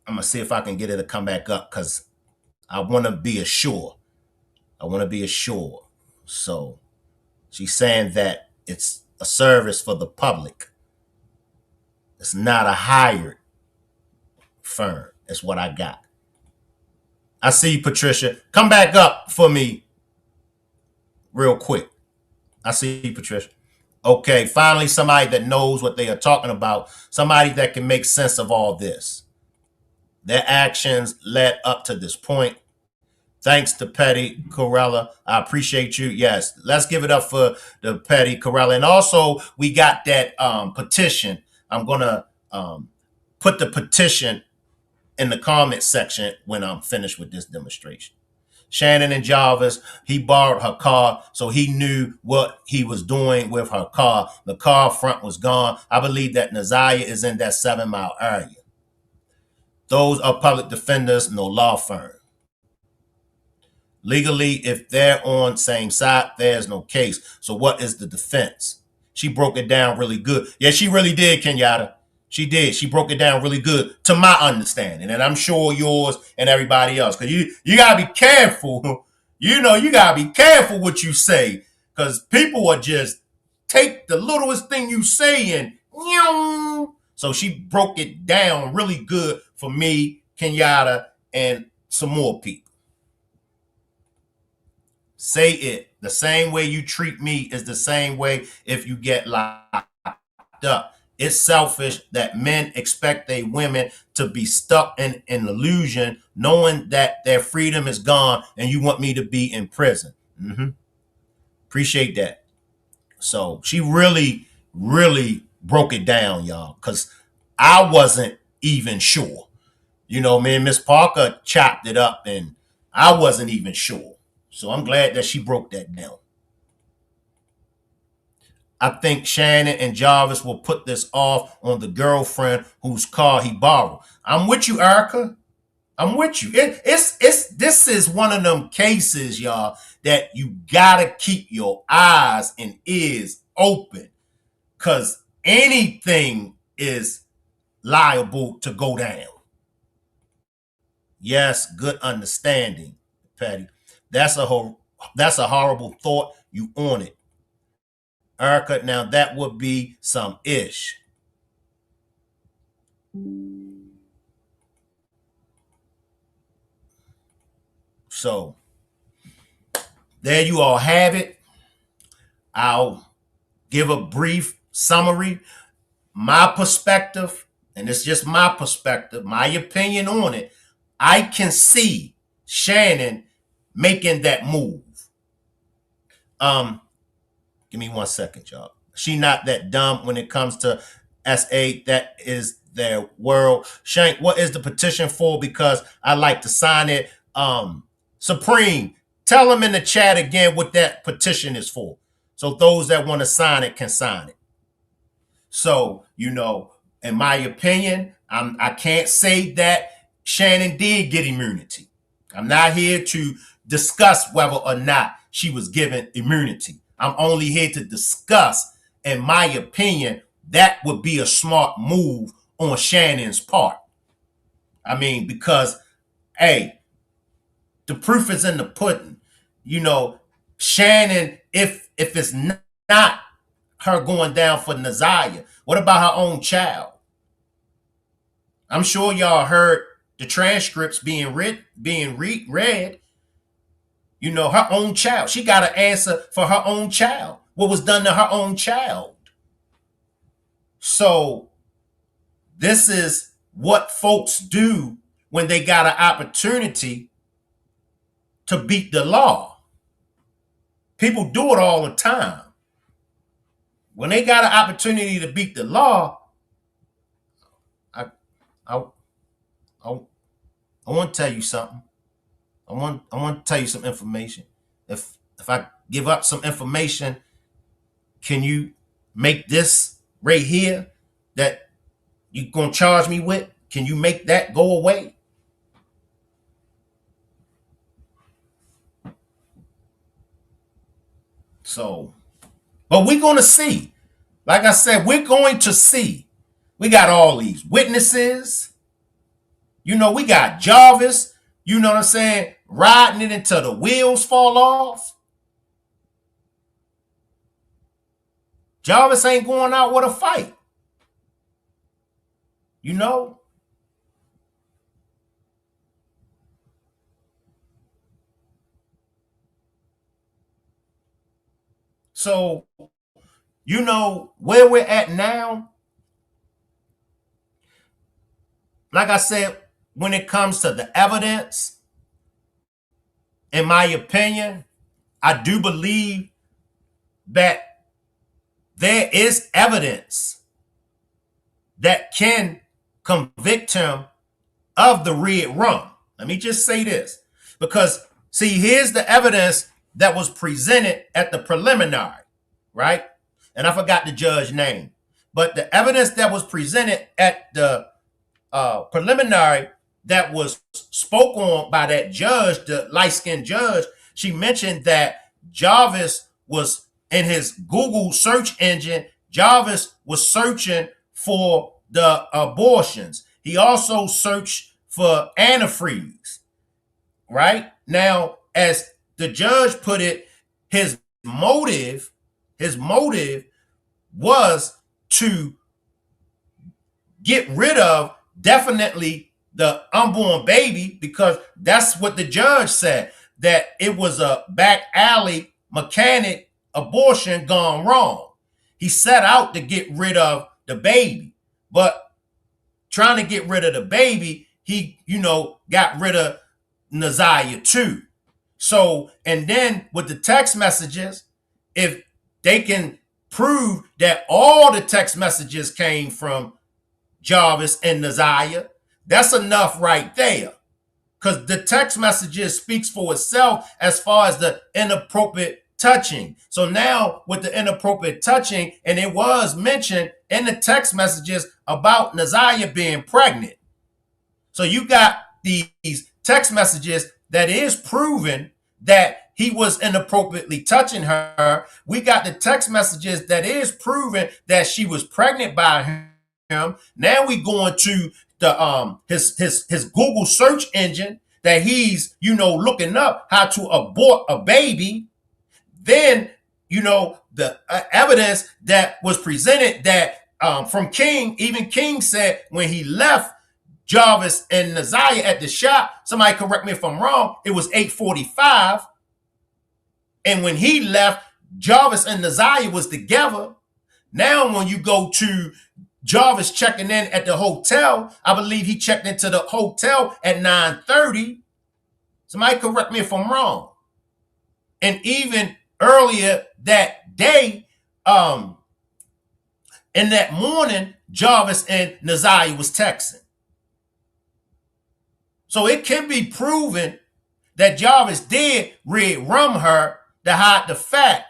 Speaker 1: I'm gonna see if I can get her to come back up because I want to be assured. So she's saying that it's a service for the public. It's not a hired firm. That's what I got. I see you, Patricia. Come back up for me real quick. I see you, Patricia. Okay, finally somebody that knows what they are talking about, somebody that can make sense of all this. Their actions led up to this point. Thanks to Petty Corella. I appreciate you. Yes, let's give it up for the Petty Corella. And also, we got that petition. I'm going to put the petition in the comment section when I'm finished with this demonstration. Shannon and Jarvis, he borrowed her car, so he knew what he was doing with her car. The car front was gone. I believe that Naziah is in that 7 Mile area. Those are public defenders, no law firm. Legally, if they're on same side, there's no case. So what is the defense? She broke it down really good. Yeah, she really did, Kenyatta. She did. She broke it down really good to my understanding. And I'm sure yours and everybody else. Because you got to be careful. You got to be careful what you say. Because people are just take the littlest thing you say and so she broke it down really good for me, Kenyatta, and some more people. Say it. The same way you treat me is the same way if you get locked up. It's selfish that men expect their women to be stuck in an illusion, knowing that their freedom is gone and you want me to be in prison. Appreciate that. So she really, really broke it down, y'all, because I wasn't even sure. Me and Miss Parker chopped it up and I wasn't even sure. So I'm glad that she broke that down. I think Shannon and Jarvis will put this off on the girlfriend whose car he borrowed. I'm with you, Erica. I'm with you. This is one of them cases, y'all, that you gotta keep your eyes and ears open, because anything is liable to go down. Yes, good understanding, Patty. That's a horrible thought. You on it, Erica. Now that would be some ish. So there you all have it. I'll give a brief summary. My perspective, and it's just my perspective, my opinion on it. I can see Shannon making that move. Give me 1 second, y'all. She not that dumb when it comes to SA. That is their world. Shank, what is the petition for? Because I like to sign it. Supreme, tell them in the chat again what that petition is for. So those that want to sign it can sign it. So, in my opinion, I can't say that Shannon did get immunity. I'm not here to discuss whether or not she was given immunity. I'm only here to discuss, in my opinion, that would be a smart move on Shannon's part. I mean, because, hey, the proof is in the pudding. Shannon, if it's not her going down for Naziah, what about her own child? I'm sure y'all heard the transcripts being read. Her own child. She got to answer for her own child. What was done to her own child? So this is what folks do when they got an opportunity to beat the law. People do it all the time. When they got an opportunity to beat the law, I want to tell you something. I want to tell you some information. If I give up some information, can you make this right here that you're going to charge me with? Can you make that go away? So, but we're going to see. Like I said, we're going to see. We got all these witnesses. We got Jarvis, you know what I'm saying, riding it until the wheels fall off. Jarvis ain't going out with a fight. So, where we're at now. Like I said, when it comes to the evidence, in my opinion, I do believe that there is evidence that can convict him of the red rum. Let me just say this, because see, here's the evidence that was presented at the preliminary, right? And I forgot the judge's name, but the evidence that was presented at the preliminary that was spoke on by that judge, the light-skinned judge, she mentioned that Jarvis was in his Google search engine. Jarvis was searching for the abortions. He also searched for antifreeze, right? Now, as the judge put it, his motive was to get rid of definitely the unborn baby, because that's what the judge said, that it was a back alley mechanic abortion gone wrong. He set out to get rid of the baby, but trying to get rid of the baby, he, got rid of Naziah too. So, and then with the text messages, if they can prove that all the text messages came from Jarvis and Naziah, that's enough right there. Because the text messages speaks for itself as far as the inappropriate touching. So now with the inappropriate touching, and it was mentioned in the text messages about Naziah being pregnant. So you got these text messages that is proven that he was inappropriately touching her. We got the text messages that is proven that she was pregnant by him. Now we going to the his Google search engine that he's looking up how to abort a baby. Then the evidence that was presented that from King, even King said when he left Jarvis and Naziah at the shop, somebody correct me if I'm wrong, it was 8:45, and when he left, Jarvis and Naziah was together. Now when you go to Jarvis checking in at the hotel, I believe he checked into the hotel at 9:30. Somebody correct me if I'm wrong. And even earlier that day, in that morning, Jarvis and Naziah was texting. So it can be proven that Jarvis did red rum her to hide the fact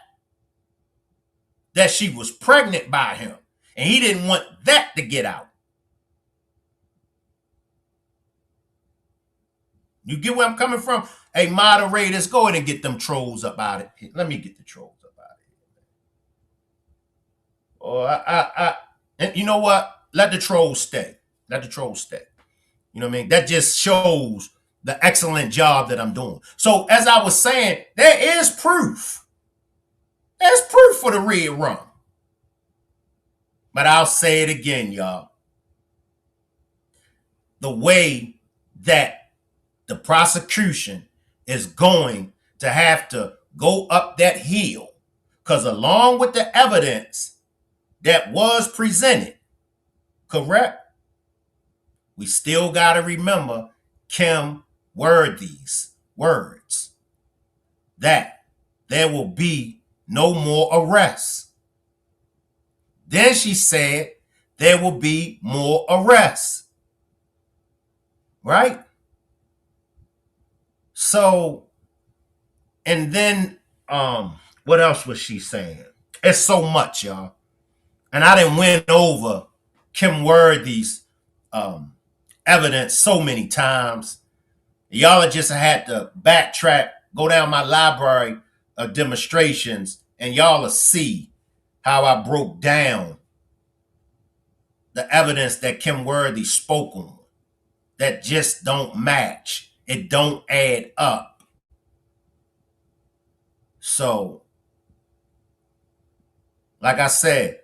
Speaker 1: that she was pregnant by him. And he didn't want that to get out. You get where I'm coming from? Hey, moderators, go ahead and get them trolls up out of here. Let me get the trolls up out of here. And you know what? Let the trolls stay. Let the trolls stay. You know what I mean? That just shows the excellent job that I'm doing. So as I was saying, there is proof. There's proof for the red rum. But I'll say it again, y'all. The way that the prosecution is going to have to go up that hill, because along with the evidence that was presented, correct? We still got to remember Kim Worthy's words that there will be no more arrests. Then she said there will be more arrests. Right? So, and then what else was she saying? It's so much, y'all. And I done went over Kim Worthy's evidence so many times. Y'all just had to backtrack, go down my library of demonstrations, and y'all will see how I broke down the evidence that Kim Worthy spoke on that just don't match. It don't add up. So, like I said,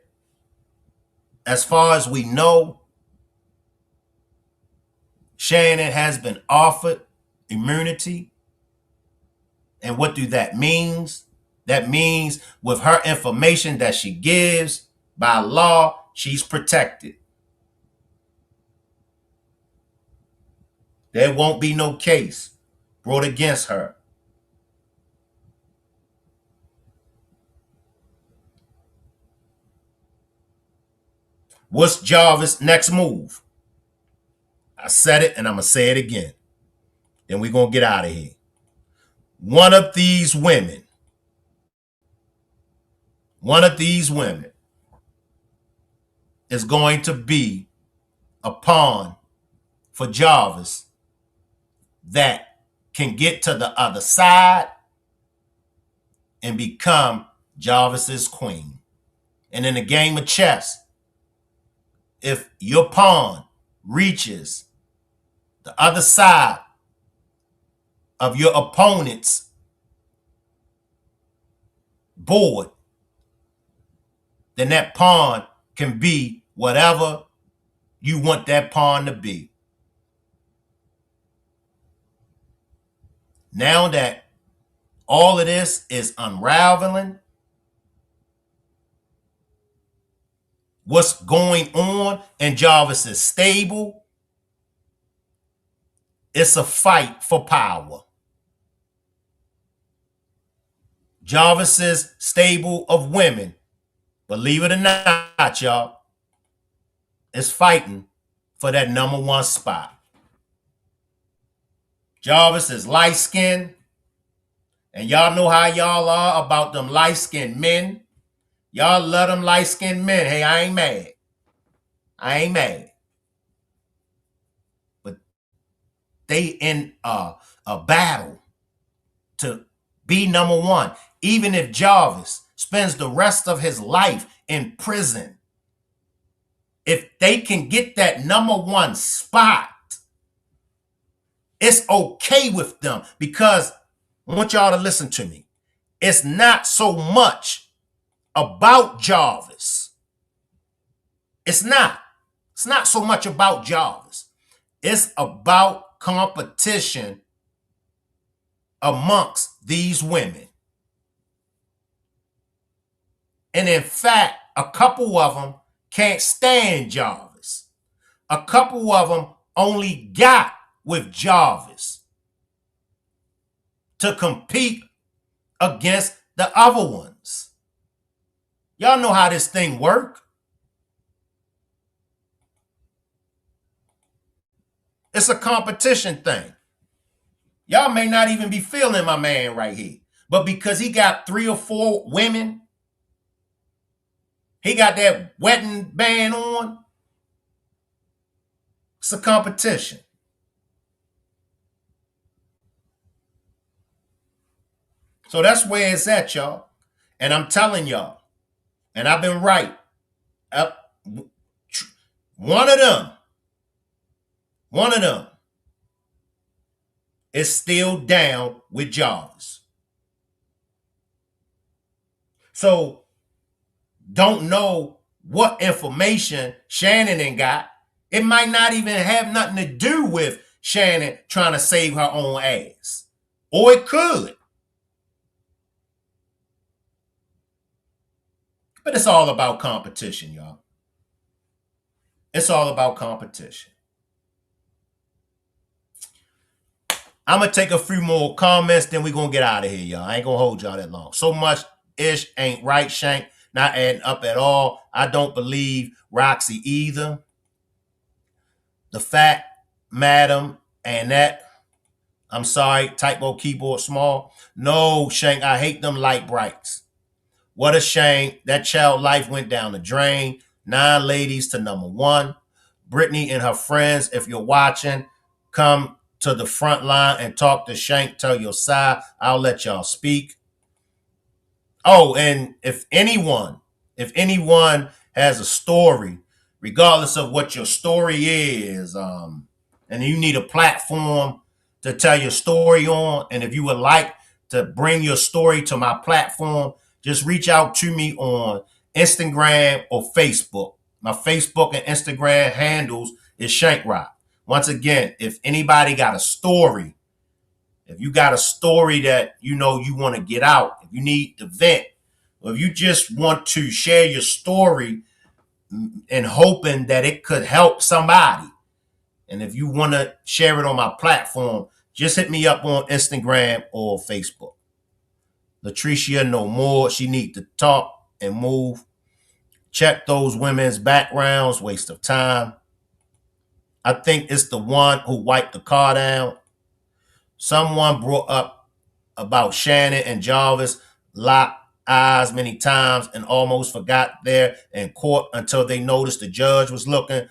Speaker 1: as far as we know, Shannon has been offered immunity. And what do that means? That means with her information that she gives, by law, she's protected. There won't be no case brought against her What's Jarvis' next move? I said it and I'm going to say it again. Then we're going to get out of here. One of these women is going to be a pawn for Jarvis that can get to the other side and become Jarvis's queen. And in a game of chess, if your pawn reaches the other side of your opponent's board, then that pawn can be whatever you want that pawn to be. Now that all of this is unraveling, what's going on in Jarvis's stable, it's a fight for power. Jarvis's stable of women, believe it or not, y'all, is fighting for that number one spot. Jarvis is light-skinned, and y'all know how y'all are about them light-skinned men. Y'all love them light-skinned men. Hey, I ain't mad. But they in a battle to be number one. Even if Jarvis spends the rest of his life in prison, if they can get that number one spot, it's okay with them, because I want y'all to listen to me. It's not so much about Jarvis. It's not so much about Jarvis. It's about competition amongst these women. And in fact, a couple of them can't stand Jarvis. A couple of them only got with Jarvis to compete against the other ones. Y'all know how this thing works. It's a competition thing. Y'all may not even be feeling my man right here, but because he got 3 or 4 women, he got that wedding band on, it's a competition. So that's where it's at, y'all. And I'm telling y'all, and I've been right. One of them is still down with Jarvis. So don't know what information Shannon ain't got. It might not even have nothing to do with Shannon trying to save her own ass. Or it could. But it's all about competition, y'all. It's all about competition. I'm going to take a few more comments, then we're going to get out of here, y'all. I ain't going to hold y'all that long. So much ish ain't right, Shank. Not adding up at all. I don't believe Roxy either. The fact, madam, and that, I'm sorry, typo keyboard small. No, Shank, I hate them light brights. What a shame. That child life went down the drain. 9 ladies to number 1. Brittany and her friends, if you're watching, come to the front line and talk to Shank. Tell your side. I'll let y'all speak. Oh, and if anyone has a story, regardless of what your story is, and you need a platform to tell your story on, and if you would like to bring your story to my platform, just reach out to me on Instagram or Facebook. My Facebook and Instagram handles is Shank Rock. Once again, if anybody got a story, if you got a story that you know you want to get out, if you need to vent, or if you just want to share your story and hoping that it could help somebody, and if you want to share it on my platform, just hit me up on Instagram or Facebook. Latricia no more. She need to talk and move. check those women's backgrounds, waste of time. I think it's the one who wiped the car down. Someone brought up about Shannon and Jarvis locked eyes many times and almost forgot there in court until they noticed the judge was looking.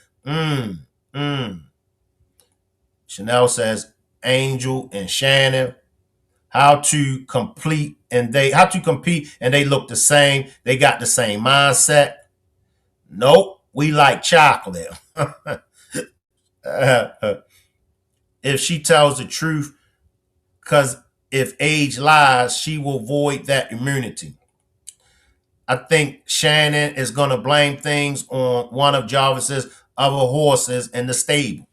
Speaker 1: Chanel says Angel and Shannon, how to compete and they look the same. They got the same mindset. Nope, we like chocolate. If she tells the truth, because if age lies, she will void that immunity. I think Shannon is going to blame things on one of Jarvis's other horses in the stable.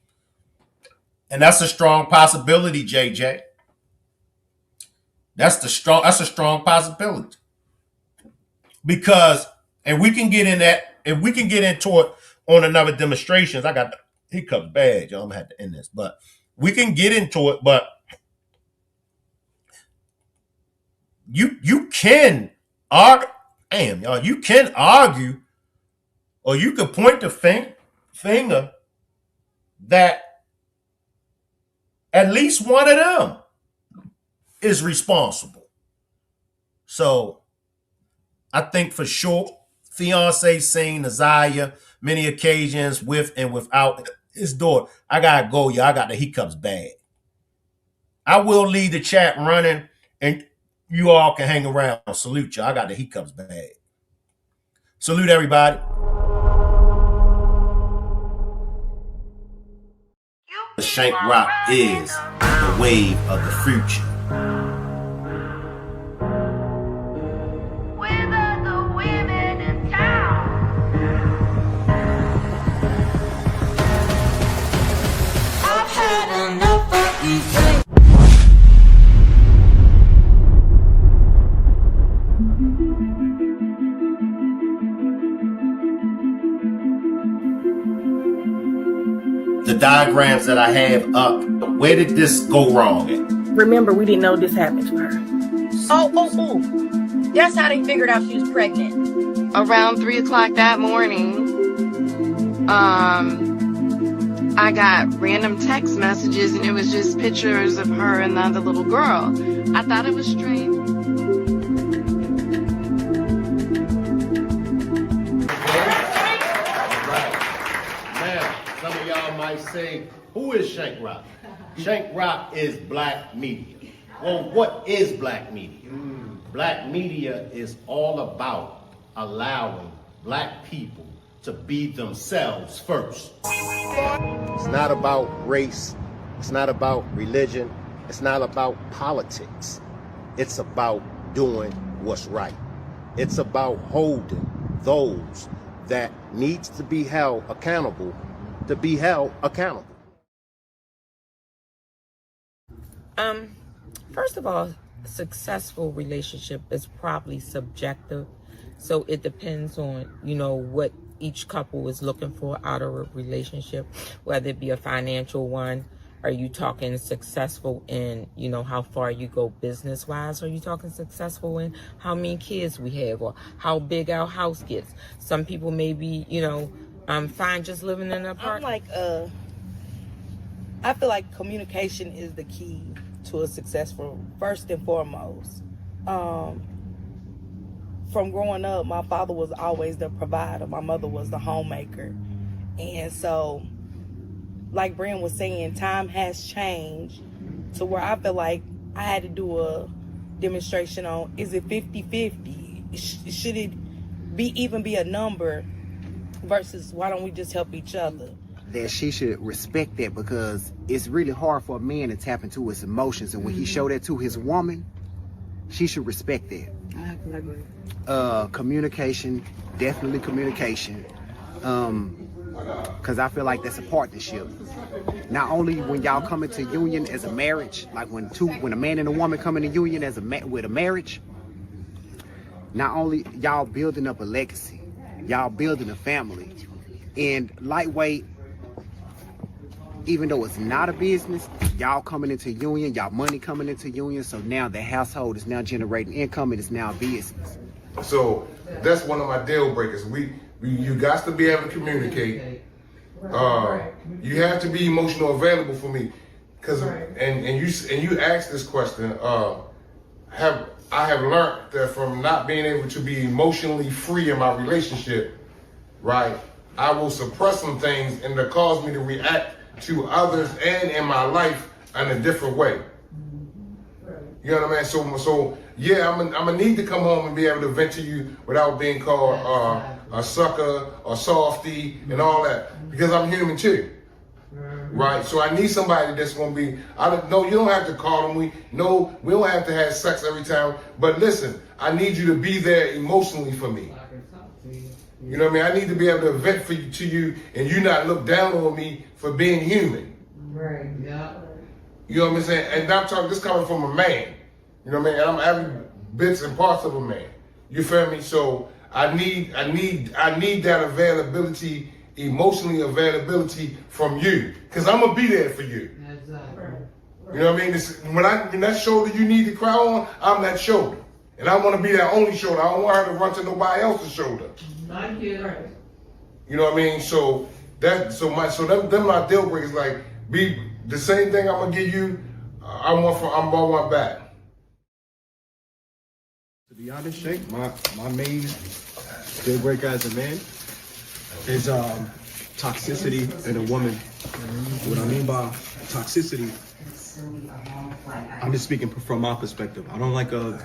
Speaker 1: And that's a strong possibility, JJ. That's a strong possibility. Because, and we can get in that, if we can get into it on another demonstrations, I got the hiccups bad, y'all. I'm gonna have to end this, but we can get into it, but you can argue, damn, y'all, you can argue, or you could point the finger that at least one of them is responsible. So I think for sure, fiance seen Nazaya many occasions with and without his daughter. I gotta go, y'all. I got the hiccups bad. I will leave the chat running and you all can hang around. Salute y'all. I got the hiccups bad. Salute everybody. The Shank Rock is the wave of the future. The diagrams that I have up, where did this go wrong at?
Speaker 2: Remember, we didn't know this happened to her.
Speaker 3: Oh. That's how they figured out she was pregnant.
Speaker 4: Around 3 o'clock that morning, I got random text messages and it was just pictures of her and the other little girl. I thought it was strange.
Speaker 1: Some of y'all might say, who is Shank Rock? Shank Rock is black media. Well, what is black media? Black media is all about allowing black people to be themselves first. It's not about race. It's not about religion. It's not about politics. It's about doing what's right. It's about holding those that needs to be held accountable to be held accountable.
Speaker 6: First of all, successful relationship is probably subjective. So it depends on, what each couple is looking for out of a relationship, whether it be a financial one. Are you talking successful in, how far you go business wise? Are you talking successful in how many kids we have or how big our house gets? Some people may be, I'm fine just living in an apartment.
Speaker 2: I feel like communication is the key to a successful, first and foremost. From growing up, my father was always the provider. My mother was the homemaker. And so, like Brian was saying, time has changed to where I feel like I had to do a demonstration on, is it 50-50? Should it even be a number versus why don't we just help each other?
Speaker 7: That she should respect that, because it's really hard for a man to tap into his emotions, and when he showed that to his woman, she should respect that.
Speaker 2: I agree.
Speaker 7: Communication, definitely communication, because I feel like that's a partnership. Not only when y'all come into union as a marriage, like when a man and a woman come into union as with a marriage, not only y'all building up a legacy, y'all building a family. And lightweight, even though it's not a business, y'all coming into union, y'all money coming into union, so now the household is now generating income and it's now a business.
Speaker 8: So that's one of my deal breakers. You got to be able to communicate. You have to be emotional available for me, because and you asked this question. I have learned that from not being able to be emotionally free in my relationship, right? I will suppress some things, and that cause me to react to others and in my life in a different way. You know what I mean? So yeah, I'm gonna need to come home and be able to vent to you without being called a sucker or softy and all that, because I'm human too. Right, so I need somebody that's gonna be. No, you don't have to call them. We don't have to have sex every time. But listen, I need you to be there emotionally for me. You know what I mean? I need to be able to vent to you, and you not look down on me for being human.
Speaker 9: Right. Yeah.
Speaker 8: You know what I'm saying? And I'm talking. This coming from a man. You know what I mean? And I'm every bits and parts of a man. You feel me? So I need that availability. Emotionally availability from you, because I'm gonna be there for you.
Speaker 9: Exactly.
Speaker 8: You know what I mean? When that shoulder you need to cry on, I'm that shoulder, and I want to be that only shoulder. I don't want her to run to nobody else's shoulder.
Speaker 9: Thank you.
Speaker 8: You know what I mean? So them my deal breakers. Like, be the same thing I'm gonna give you. I want back.
Speaker 7: To be honest, Shank, my main deal breaker as a man is toxicity in a woman. What I mean by toxicity, I'm just speaking from my perspective. I don't like a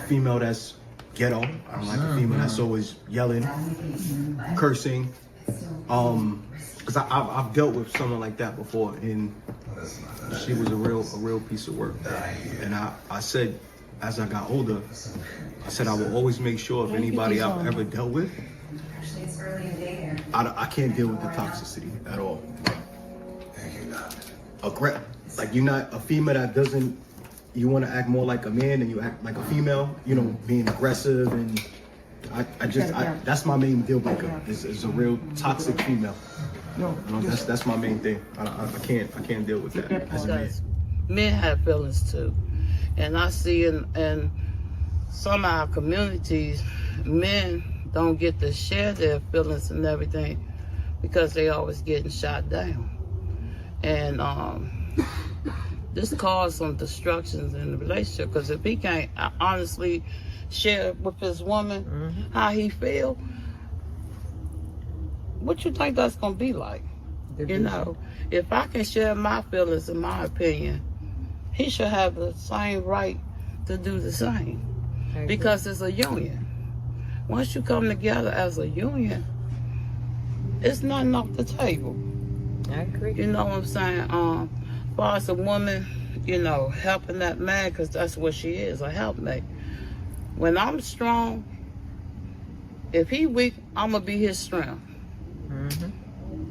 Speaker 7: female that's ghetto. I don't like a female that's always yelling, cursing. Because I've dealt with someone like that before, and she was a real piece of work. And I said, as I got older, I said I will always make sure if anybody I've ever dealt with, I can't deal with the toxicity at all. Like, you're not a female that doesn't, you want to act more like a man and you act like a female, you know, being aggressive, and that's my main deal breaker, is a real toxic female. That's my main thing. I can't deal with that as a man.
Speaker 10: Men have feelings too, and I see in some of our communities, men don't get to share their feelings and everything because they always getting shot down. And this caused some destructions in the relationship, because if he can't honestly share with his woman how he feel, what you think that's gonna be like? You know, if I can share my feelings and my opinion, he should have the same right to do the same, because it's a union. Once you come together as a union, it's nothing off the table.
Speaker 9: I agree.
Speaker 10: You know what I'm saying? As far as a woman, you know, helping that man, because that's what she is, a helpmate. When I'm strong, if he weak, I'm going to be his strength.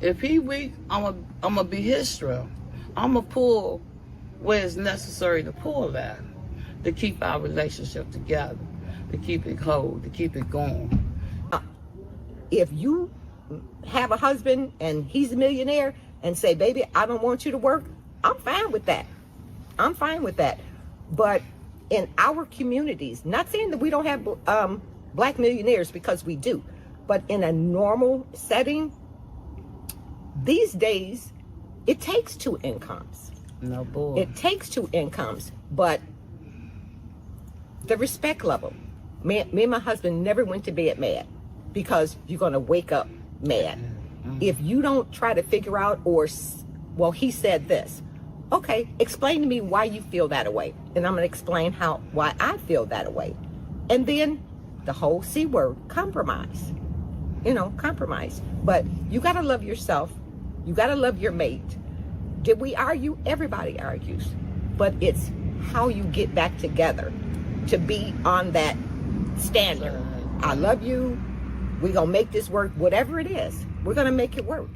Speaker 10: If he weak, I'm going to be his strength. I'm going to pull where it's necessary to pull at, to keep our relationship together, to keep it whole, to keep it going.
Speaker 9: If you have a husband and he's a millionaire and say, baby, I don't want you to work, I'm fine with that. I'm fine with that. But in our communities, not saying that we don't have black millionaires, because we do, but in a normal setting, these days, it takes two incomes.
Speaker 10: No boy.
Speaker 9: It takes two incomes, but the respect level. Me and my husband never went to bed mad, because you're going to wake up mad. If you don't try to figure out, well, he said this. Okay, explain to me why you feel that way. And I'm going to explain why I feel that way. And then the whole C word, compromise. You know, compromise. But you got to love yourself. You got to love your mate. Did we argue? Everybody argues. But it's how you get back together to be on that standard. I love you. We're going to make this work. Whatever it is, we're going to make it work.